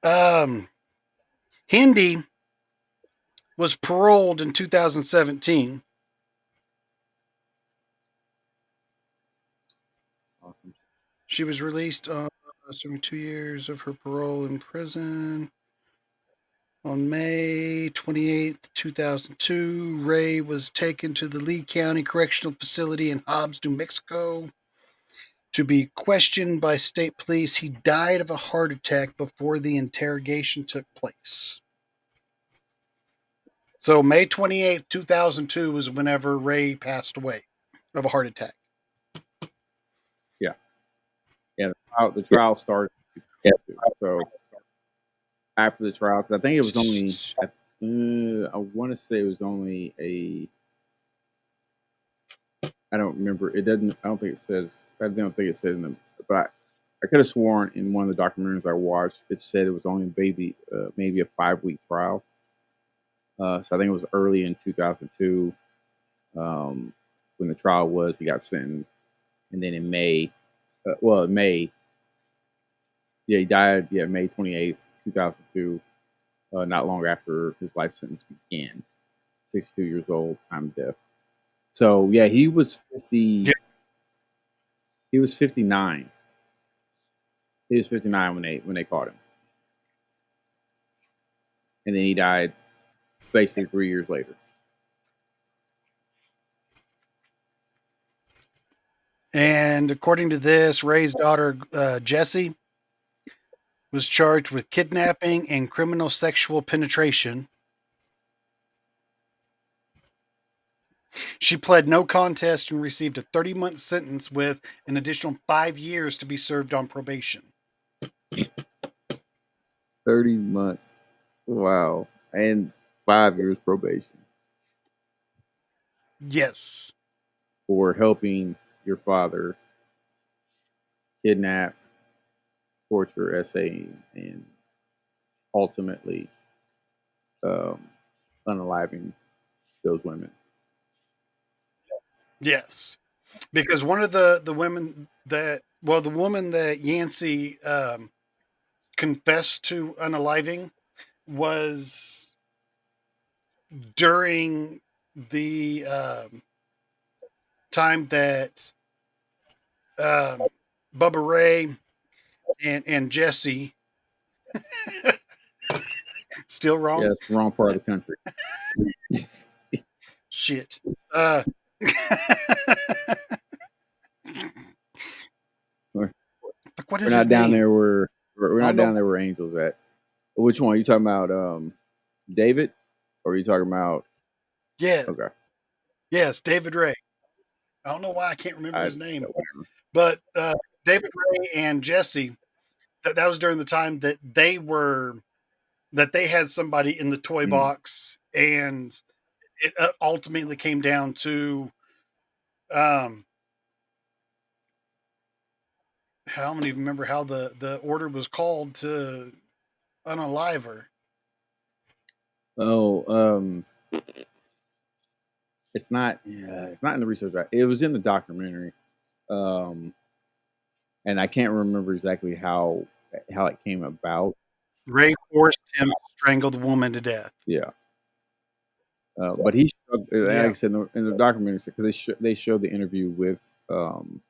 Um, Hindi was paroled in 2017. Awesome. She was released on serving 2 years of her parole in prison. On May 28th, 2002, Ray was taken to the Lee County Correctional Facility in Hobbs, New Mexico, to be questioned by state police. He died of a heart attack before the interrogation took place. So May 28th, 2002 was whenever Ray passed away of a heart attack. Yeah. Yeah. The trial started. Yeah. So after the trial, because I think it was only, I want to say it was only I don't remember. It doesn't. I don't think it says. I don't think it says in the. But I could have sworn in one of the documentaries I watched, it said it was only maybe a 5 week trial. So I think it was early in 2002, when the trial was. He got sentenced, and then in May well, May. Yeah, he died. Yeah, May 28th, 2002. Not long after his life sentence began. 62 years old, time of death. So yeah, he was 50. Yeah. He was 59. He was 59 when they caught him, and then he died basically 3 years later. And according to this, Ray's daughter, Jessie, was charged with kidnapping and criminal sexual penetration. She pled no contest and received a 30-month sentence with an additional 5 years to be served on probation. 30 months. Wow, and 5 years probation Yes. for helping your father kidnap, torture, essaying, and ultimately um, unaliving those women. Yes. Because one of the women that, well, the woman that Yancey confessed to unaliving was during the time that Bubba Ray and Jesse still wrong. Yeah, it's the wrong part of the country. Shit. Uh, We're what is his not down name? there where we're I not don't know. down there where Angel's at. Which one? Are you talking about David? Or are you talking about Yeah. okay. Yes, David Ray. I don't know why I can't remember his Yeah, name, whatever. but David Ray and Jesse. That was during the time that they had somebody in the toy box, and it ultimately came down to um, I don't even remember how the order was called to unalive her. Oh, it's not. Yeah, it's not in the research. It was in the documentary, um, and I can't remember exactly how it came about. Ray forced him to strangle the woman to death. Yeah, but he, like I Yeah. said in the documentary, because they showed the interview with um,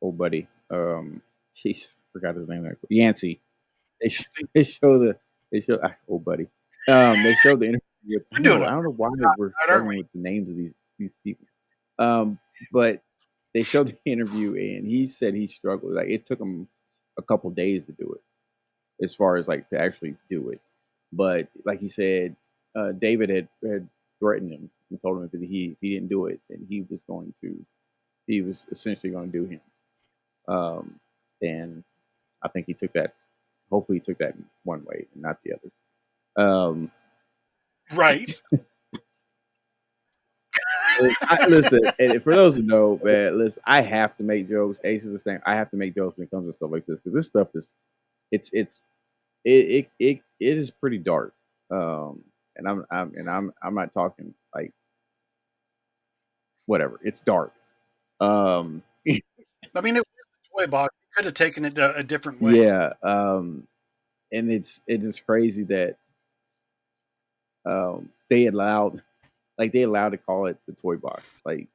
old buddy, jeez, forgot his name. Yancey. They sh- they show the they show old buddy. They showed the interview with. We're doing I all don't know why we're right, aren't struggling we? with the names of these people. But they showed the interview, and he said he struggled. Like it took him a couple days to do it, as far as like to actually do it. But like he said, David had threatened him and told him if he didn't do it, then he was essentially going to do him. And I think he took that. Hopefully, he took that one way and not the other. Right. Listen, and for those who know, man, listen, I have to make jokes. Ace is the same. I have to make jokes when it comes to stuff like this because this stuff is it's it is pretty dark. And I'm not talking like whatever. It's dark. Um, I mean, it was a toy box. You could have taken it a different way. yeah. And it is crazy that they allowed to call it the toy box. Like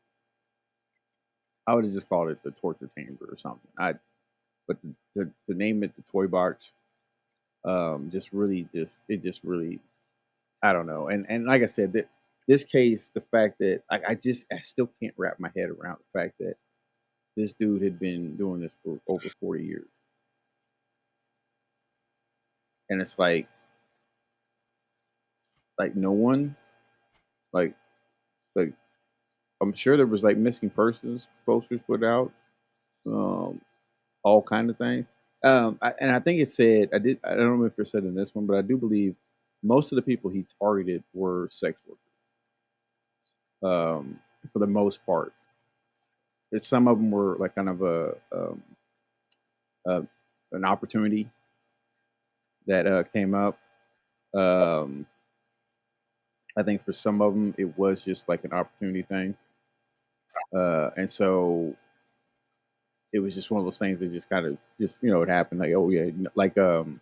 I would have just called it the torture chamber or something. But to name it the toy box, just really I don't know. And like I said, that this case, the fact that I still can't wrap my head around the fact that this dude had been doing this for over 40 years, and it's like no one like like I'm sure there was like missing persons posters put out, um, all kind of things. And I think it said I don't remember if it said in this one, but I do believe most of the people he targeted were sex workers, for the most part. Some of them were like kind of a an opportunity that came up. Um, I think for some of them it was just like an opportunity thing, and so it was just one of those things that just kind of just it happened. Like, oh yeah, like um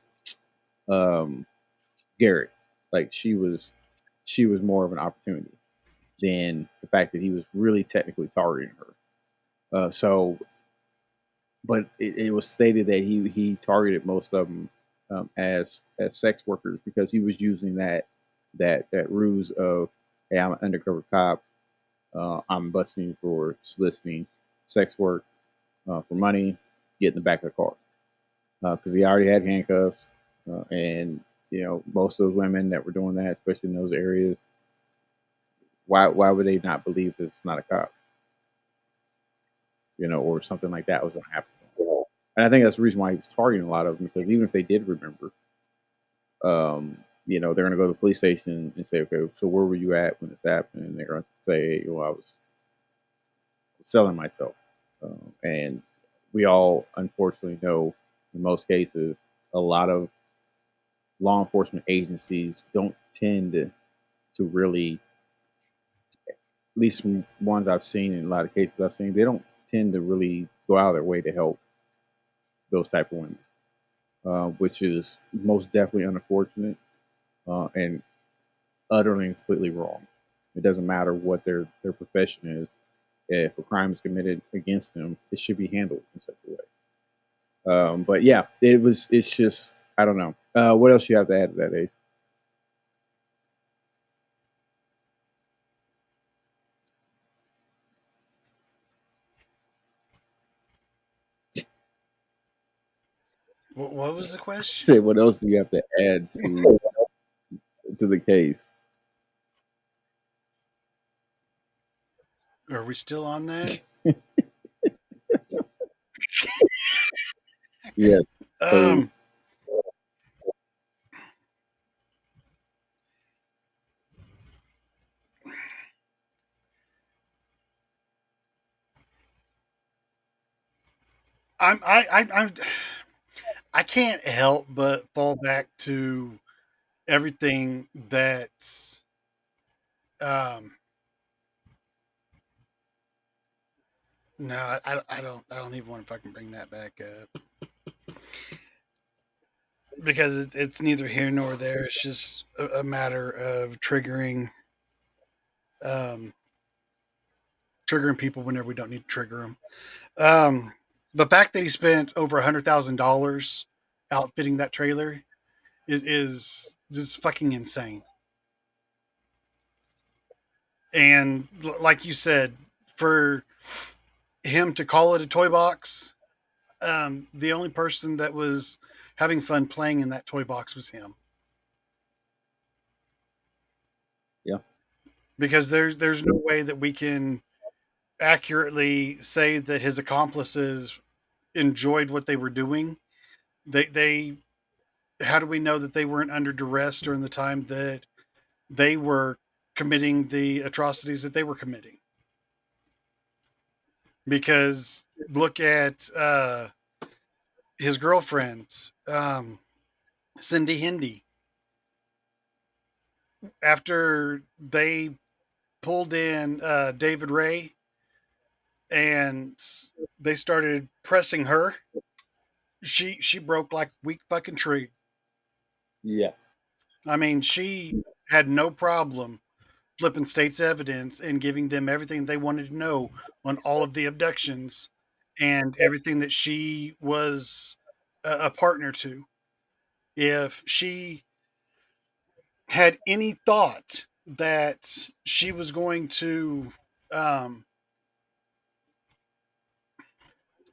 Garrett, like she was more of an opportunity than the fact that he was really technically targeting her. So, but it was stated that he targeted most of them as sex workers because he was using that ruse of, hey, I'm an undercover cop. I'm busting you for soliciting sex work for money. Get in the back of the car because he already had handcuffs, and most of those women that were doing that, especially in those areas, why would they not believe that it's not a cop, or something like that was going to happen? And I think that's the reason why he was targeting a lot of them because even if they did remember, they're going to go to the police station and say, okay, so where were you at when this happened? And they're going to say, well, I was selling myself. And we all unfortunately know in most cases, a lot of law enforcement agencies don't tend to really, at least from ones I've seen in a lot of cases I've seen, they don't tend to really go out of their way to help those type of women, which is most definitely unfortunate and utterly and completely wrong. It doesn't matter what their profession is. If a crime is committed against them, it should be handled in such a way. But yeah, it's just I don't know. What else you have to add to that, Ace? What was the question? Say what else do you have to add to the case? Are we still on that? Yes. So Um, I'm I can't help but fall back to everything that's um no, I don't even want to fucking bring that back up because it's neither here nor there. It's just a matter of um triggering people whenever we don't need to trigger them. The fact that he spent over $100,000 outfitting that trailer is just fucking insane. And like you said, for him to call it a toy box, the only person that was having fun playing in that toy box was him. yeah, Because there's no way that we can accurately say that his accomplices enjoyed what they were doing. They how do we know that they weren't under duress during the time that they were committing the atrocities that they were committing? Because look at his girlfriend, Cindy Hindi. After they pulled in David Ray and they started pressing her, she broke like a weak fucking tree. yeah. I mean, she had no problem flipping state's evidence and giving them everything they wanted to know on all of the abductions and everything that she was a partner to. If she had any thought that she was going to um,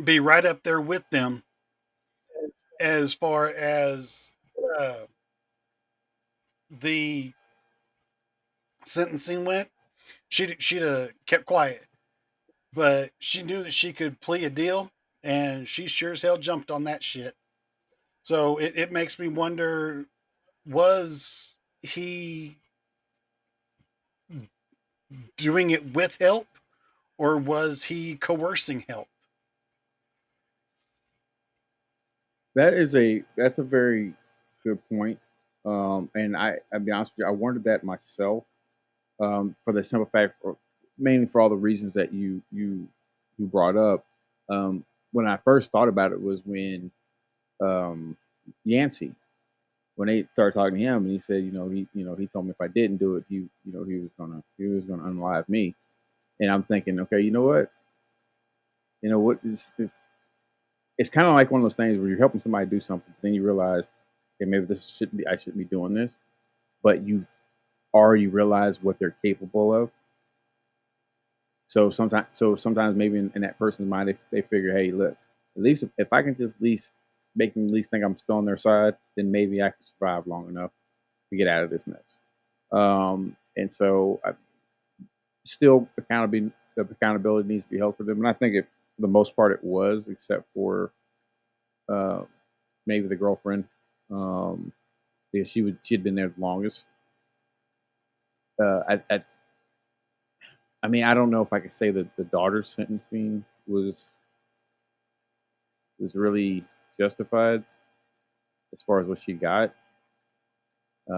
be right up there with them as far as uh, the sentencing went, she'd have kept quiet. But she knew that she could plea a deal, and she sure as hell jumped on that shit. So it makes me wonder: was he doing it with help, or was he coercing help? That's a very good point. And I'll be honest with you, I wondered that myself. For the simple fact, mainly for all the reasons that you brought up. Um, when I first thought about it was when Yancey, when they started talking to him, and he said, he told me if I didn't do it, he was gonna unalive me. And I'm thinking, okay, it's kind of like one of those things where you're helping somebody do something, then you realize, okay, maybe I shouldn't be doing this, but you've already realized what they're capable of. So sometimes maybe in that person's mind, they figure, hey, look, at least if I can just at least make them at least think I'm still on their side, then maybe I can survive long enough to get out of this mess. And so still accountability needs to be held for them, and I think for the most part it was, except for uh, maybe the girlfriend, um, because she had been there the longest. Uh, I, I I mean, I don't know if I could say that the daughter's sentencing was really justified as far as what she got,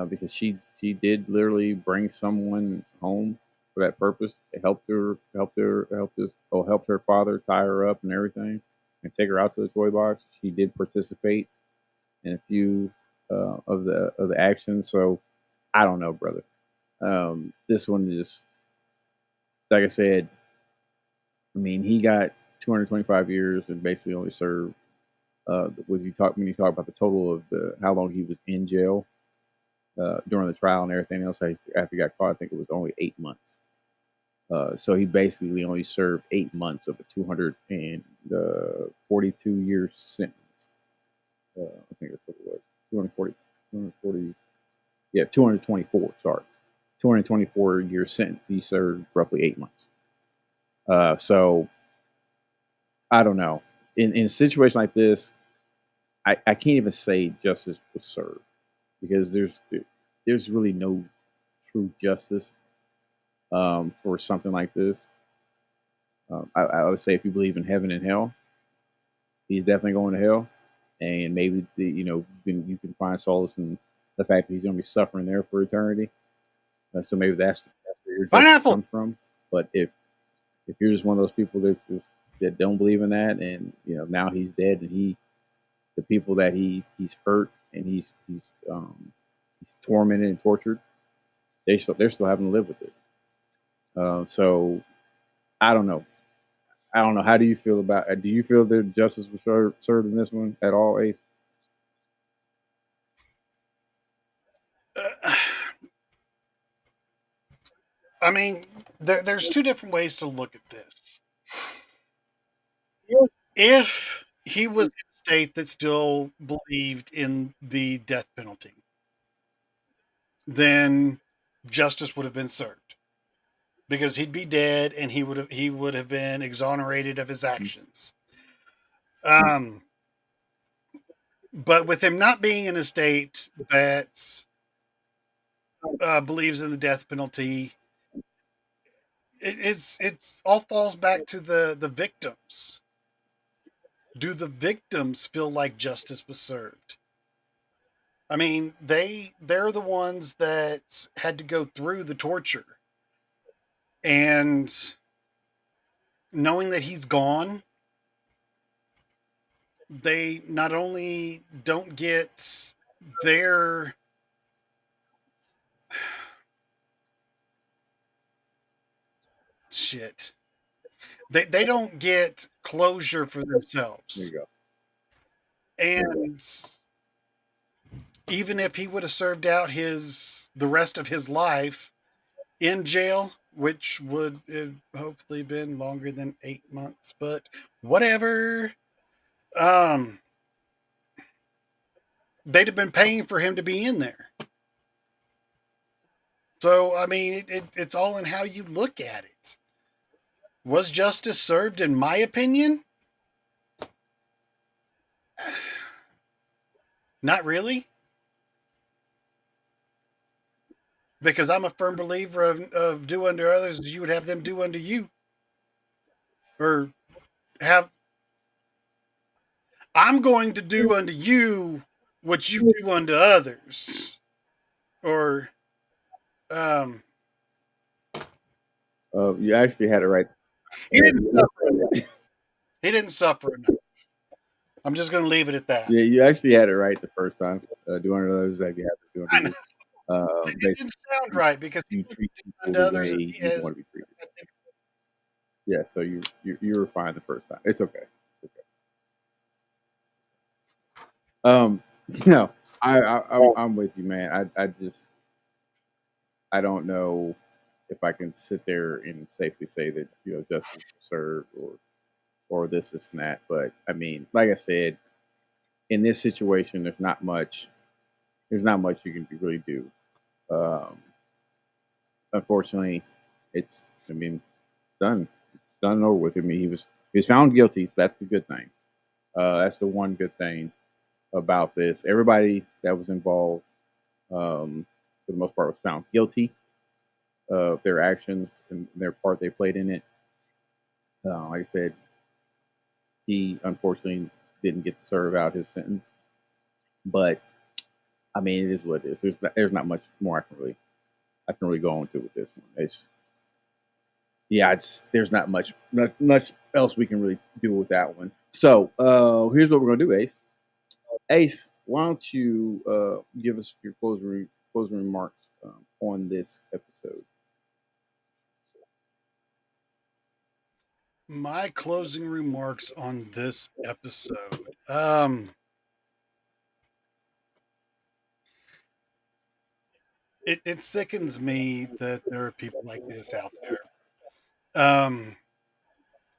because she did literally bring someone home for that purpose. It helped her father tie her up and everything, and take her out to the toy box. She did participate in a few of the actions. So I don't know, brother. This one is, like I said. I mean, he got 225 years and basically only served. When you talk about the total of how long he was in jail during the trial and everything else, after he got caught, I think it was only 8 months. So he basically only served 8 months of a 242-year sentence. I think that's what it was. 240, yeah, 224. Sorry, 224-year sentence. He served roughly 8 months. So I don't know. In a situation like this, I can't even say justice was served, because there's really no true justice for something like this. I would say if you believe in heaven and hell, he's definitely going to hell, and maybe you can find solace in the fact that he's going to be suffering there for eternity. So maybe that's where your justice Pineapple. comes from. But if you're just one of those people that don't believe in that, and now he's dead, and the people that he's hurt and he's tormented and tortured, they're still having to live with it. So I don't know. I don't know. How do you feel about? Do you feel that justice was served in this one at all, Ace? Uh, I mean, there's two different ways to look at this. If he was in a state that still believed in the death penalty, then justice would have been served, because he'd be dead and he would have been exonerated of his actions. Um, but with him not being in a state that believes in the death penalty, it's all falls back to the victims. Do the victims feel like justice was served? I mean, they're the ones that had to go through the torture, and knowing that he's gone, they not only don't get their shit, they don't get closure for There themselves. you go. And even if he would have served out the rest of his life in jail, which would have hopefully been longer than 8 months, but whatever. Um, they'd have been paying for him to be in there. So I mean, it's all in how you look at it. Was justice served, in my opinion? Not really, because I'm a firm believer of do unto others as you would have them do unto you, or have I'm going to do unto you what you do unto others, or um, You actually had it right. he didn't suffer enough. He didn't suffer enough. I'm just going to leave it at that. Yeah, you actually had it right the first time. 200 others that you have to do I unto know you. it didn't sound Basically, right because you he was treat doing people unto the others way as, you want to be treated. I think. Yeah, so you were fine the first time. It's okay. It's okay. Um, no, I'm with you, man. I don't know if I can sit there and safely say that justice was served or this and that. But I mean, like I said, in this situation, there's not much you can really do. Um, Unfortunately, it's I mean done and over with. I mean, he was found guilty, so that's the good thing. That's the one good thing about this. Everybody that was involved, for the most part, was found guilty of their actions and their part they played in it. Like I said, he unfortunately didn't get to serve out his sentence, but I mean, it is what it is. There's not much more I can really go into with this one. It's there's not much else we can really do with that one. So here's what we're gonna do, Ace. Ace, why don't you give us your closing remarks on this episode? My closing remarks on this episode. It sickens me that there are people like this out there. Um,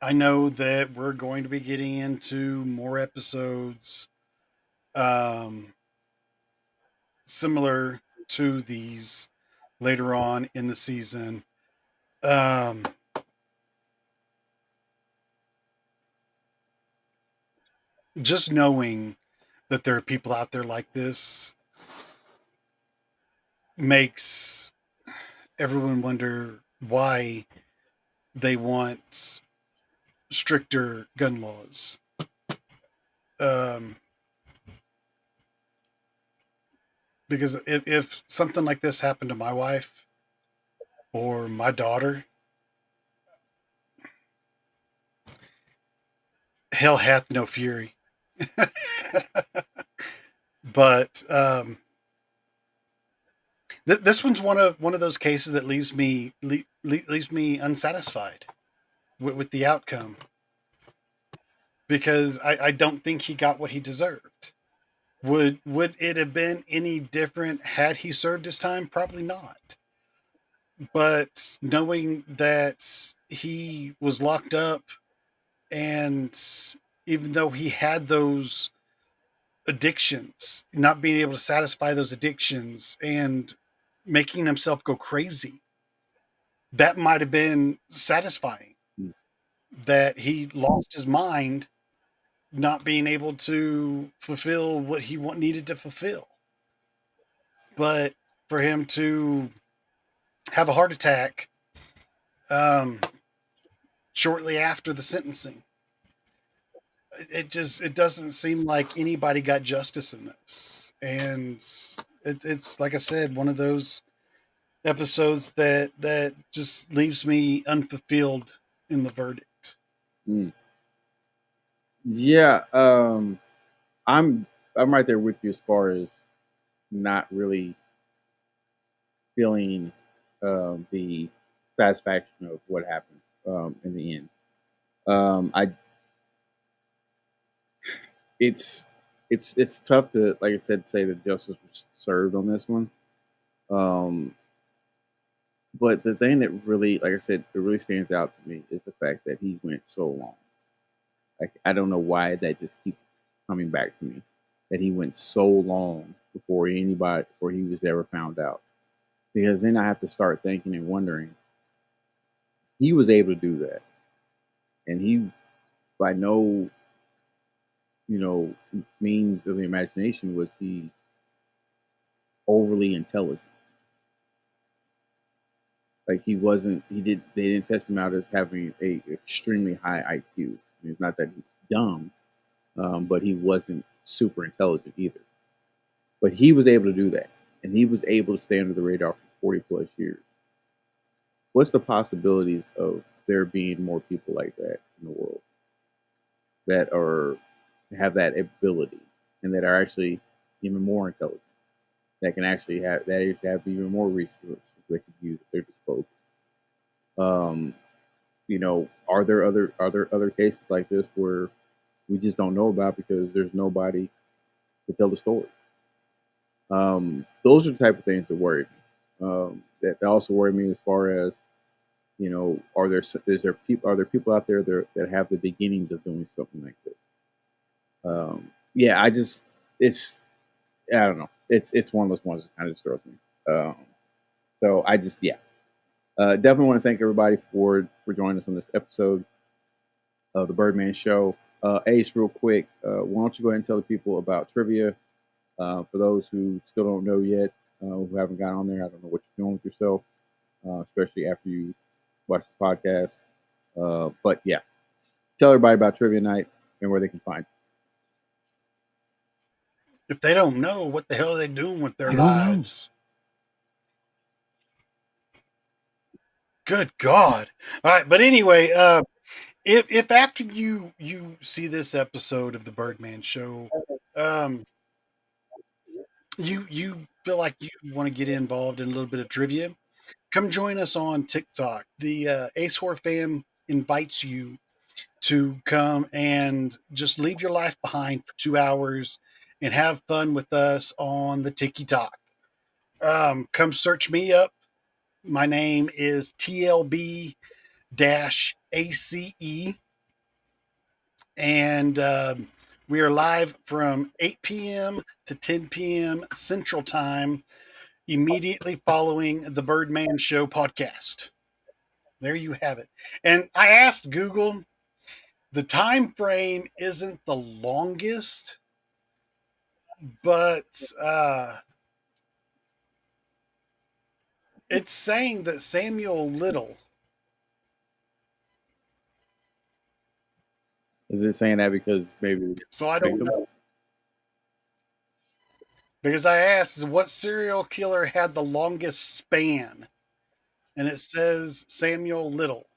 I know that we're going to be getting into more episodes um, similar to these later on in the season. Um, just knowing that there are people out there like this makes everyone wonder why they want stricter gun laws. Um, because if something like this happened to my wife or my daughter, hell hath no fury. But this one's one of those cases that leaves me unsatisfied with the outcome because I don't think he got what he deserved. Would it have been any different had he served his time? Probably not. But knowing that he was locked up, and even though he had those addictions, not being able to satisfy those addictions and making himself go crazy, that might have been satisfying. Mm. That he lost his mind, not being able to fulfill what he needed to fulfill. But for him to have a heart attack um, shortly after the sentencing, it doesn't seem like anybody got justice in this, and it's like I said, one of those episodes that just leaves me unfulfilled in the verdict. Mm. Yeah, I'm I'm right there with you as far as not really feeling the satisfaction of what happened in the end. I it's it's tough to, like I said, say that justice was served on this one. Um, but the thing that really, like I said, it really stands out to me is the fact that he went so long. Like I don't know why that just keeps coming back to me. That he went so long before he was ever found out. Because then I have to start thinking and wondering, he was able to do that, and he by no means of the imagination was he overly intelligent. Like he wasn't. He did. They didn't test him out as having a extremely high IQ. I mean, it's not that he's dumb, but he wasn't super intelligent either. But he was able to do that, and he was able to stay under the radar for 40+ years. What's the possibilities of there being more people like that in the world that are have that ability and that are actually even more intelligent, that can actually have even more resources they could use at their disposal. Um, are there other cases like this where we just don't know about because there's nobody to tell the story? Those are the type of things that worry me. That also worry me as far as are there people out there that have the beginnings of doing something like this? Yeah, it's I don't know. It's one of those ones that kind of disturbs me. So I just definitely want to thank everybody for joining us on this episode of the Birdman Show. Ace, real quick, why don't you go ahead and tell the people about trivia? For those who still don't know yet, who haven't got on there, I don't know what you're doing with yourself, especially after you watch the podcast. But yeah, tell everybody about trivia night and where they can find If they don't know, what the hell are they doing with their They don't know. lives? Good God! All right, but anyway, if after you see this episode of the Birdman Show, um, you feel like you want to get involved in a little bit of trivia, come join us on TikTok. The Ace Horror Fam invites you to come and just leave your life behind for 2 hours and have fun with us on the TikTok. Come search me up. My name is TLB ACE, and we are live from 8 p.m. to 10 p.m. Central Time, immediately following the Birdman Show podcast. There you have it. And I asked Google, the time frame isn't the longest, but it's saying that Samuel Little. Is it saying that because maybe So I don't know. Because I asked what serial killer had the longest span, and it says Samuel Little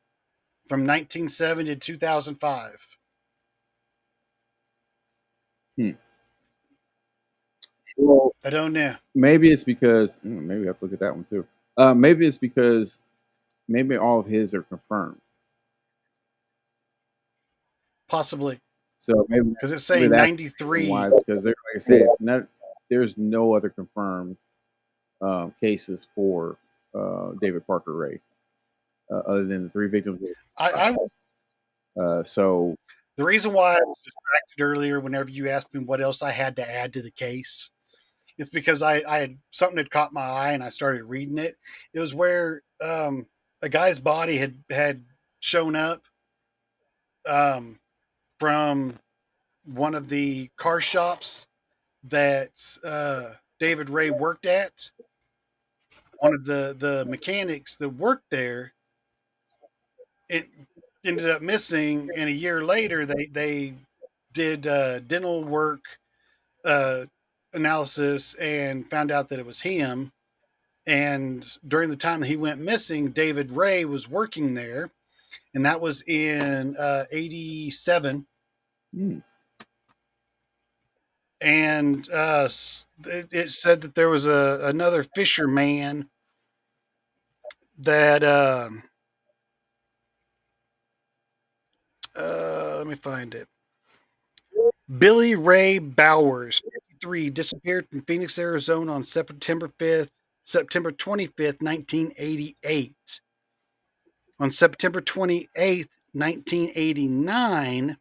from 1970 to 2005. Hmm. Well, I don't know. maybe it's because maybe I have to look at that one too. Maybe it's because maybe all of his are confirmed. Possibly. So Because it's maybe saying that's 93. why. Because like I said, there's no other confirmed cases for David Parker Ray other than the three victims. I So The reason why I was distracted earlier whenever you asked me what else I had to add to the case, it's because I had something had caught my eye and I started reading it. It was where a guy's body had shown up um, from one of the car shops that David Ray worked at. One of the mechanics that worked there, it ended up missing, and a year later they did dental work uh, analysis and found out that it was him. And during the time that he went missing, David Ray was working there, and that was in '87. hmm, And it said that there was another fisherman that let me find it. Billy Ray Bowers, 53, disappeared from Phoenix, Arizona on September 25th, 1988. On September 28th, 1989,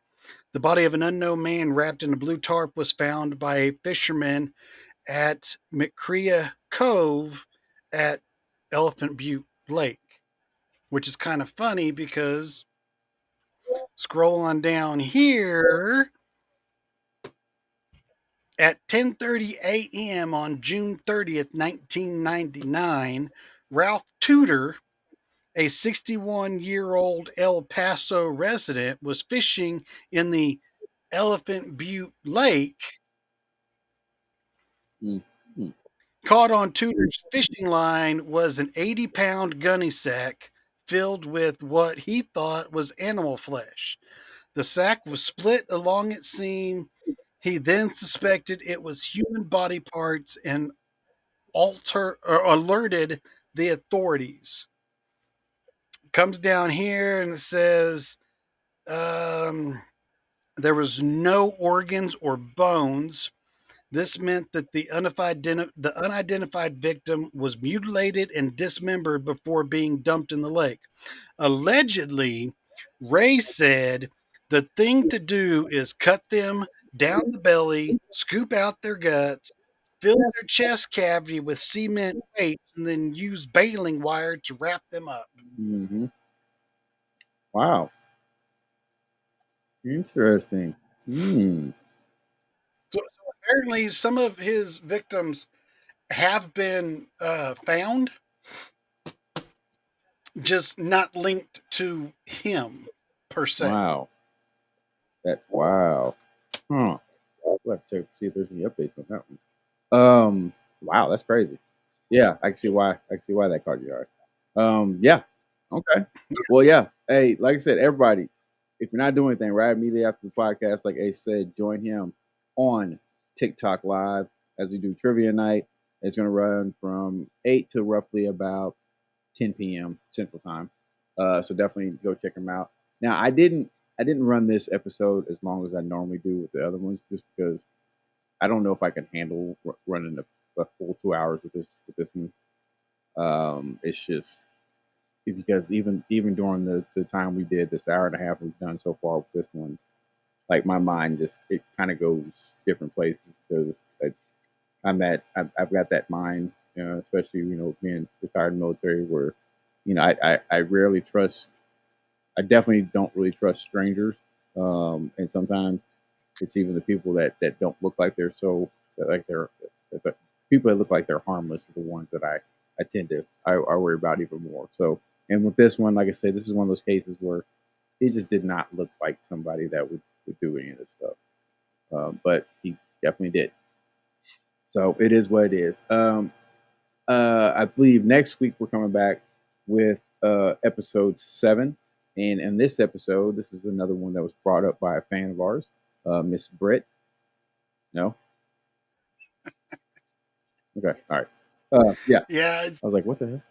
the body of an unknown man wrapped in a blue tarp was found by a fisherman at McCrea Cove at Elephant Butte Lake, which is kind of funny because scroll on down here at 10:30 a.m. on June 30th, 1999, Ralph Tudor, a 61-year-old El Paso resident, was fishing in the Elephant Butte Lake. hmm, hmm. Caught on Tudor's fishing line was an 80-pound gunny sack filled with what he thought was animal flesh. The sack was split along its seam. He then suspected it was human body parts and alerted the authorities. Comes down here and it says there was no organs or bones. This meant that the unidentified victim was mutilated and dismembered before being dumped in the lake. Allegedly, Ray said the thing to do is cut them down the belly, scoop out their guts, fill their chest cavity with cement weights, and then use baling wire to wrap them up. Mm-hmm. Wow. Interesting. So apparently, some of his victims have been found, just not linked to him per se. Wow. That's wow. Huh. We'll have to check to see if there's any updates on that one. Wow, that's crazy. Yeah, I can see why. I can see why that caught your eye. Yeah. Okay. Well, yeah. Hey, like I said, everybody, if you're not doing anything, right immediately after the podcast, like Ace said, join him on TikTok Live as we do trivia night. It's going to run from 8 to roughly about 10 p.m. Central Time. So definitely go check him out. Now, I didn't run this episode as long as I normally do with the other ones, just because I don't know if I can handle running a full 2 hours with this one. It's just because even during the time we did this hour and a half we've done so far with this one, like my mind just it kind of goes different places because I've got that mind, especially being retired military where I rarely trust. I definitely don't really trust strangers, and sometimes it's even the people that don't look like they're that people that look like they're harmless are the ones that I tend to I worry about even more. So, and with this one, like I said, this is one of those cases where he just did not look like somebody that would do any of this stuff, but he definitely did. So it is what it is. I believe next week we're coming back with episode 7, and in this episode, this is another one that was brought up by a fan of ours, Miss Britt. No, okay, all right. Yeah, Yeah, it's I was like, what the hell?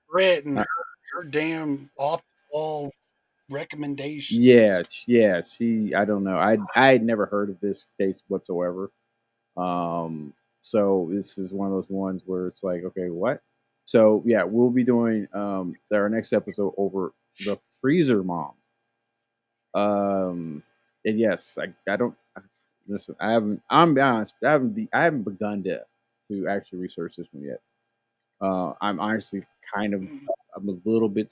Brett and Uh, her damn off the wall recommendations. yeah, yeah. She, I don't know. I had never heard of this case whatsoever. So this is one of those ones where it's like, okay, what? So yeah, we'll be doing our next episode over the Freezer Mom. And yes, I don't listen. I haven't. I'm be honest. I haven't begun to actually research this one yet. I'm honestly kind of. I'm a little bit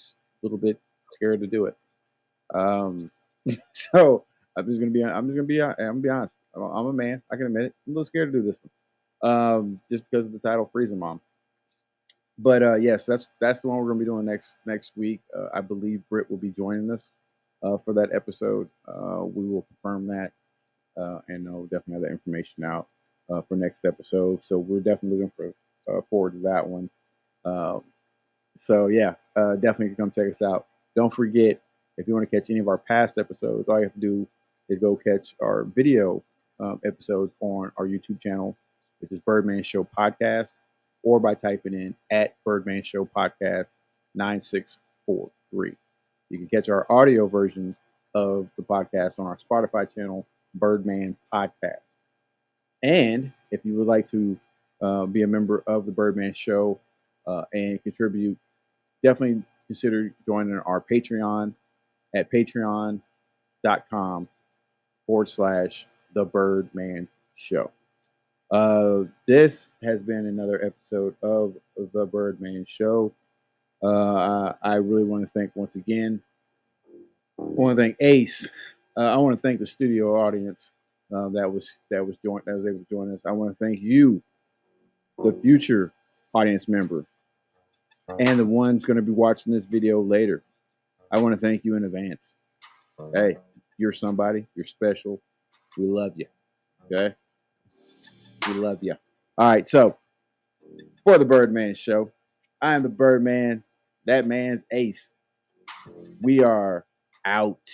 scared to do it. Um, so I'm just gonna be. I'm gonna be honest. I'm a man. I can admit it. I'm a little scared to do this one. Just because of the title, Freezer Mom. But yes, that's the one we're gonna be doing next week. I believe Britt will be joining us for that episode. We will confirm that, and we'll definitely have that information out for next episode. So we're definitely looking forward to that one. Um, so yeah, definitely come check us out. Don't forget, if you want to catch any of our past episodes, all you have to do is go catch our video episodes on our YouTube channel, which is Birdman Show Podcast, or by typing in at Birdman Show Podcast 9643. You can catch our audio versions of the podcast on our Spotify channel, Birdman Podcast. And if you would like to be a member of the Birdman Show and contribute, definitely consider joining our Patreon at patreon.com/, The Birdman Show. This has been another episode of The Birdman Show. I really want to thank once again. I want to thank Ace. I want to thank the studio audience that was able to join us. I want to thank you, the future audience member, and the ones going to be watching this video later. I want to thank you in advance. Hey, you're somebody. You're special. We love you. Okay? We love you. All right. So, for the Birdman Show, I am the Birdman. That man's Ace. We are out.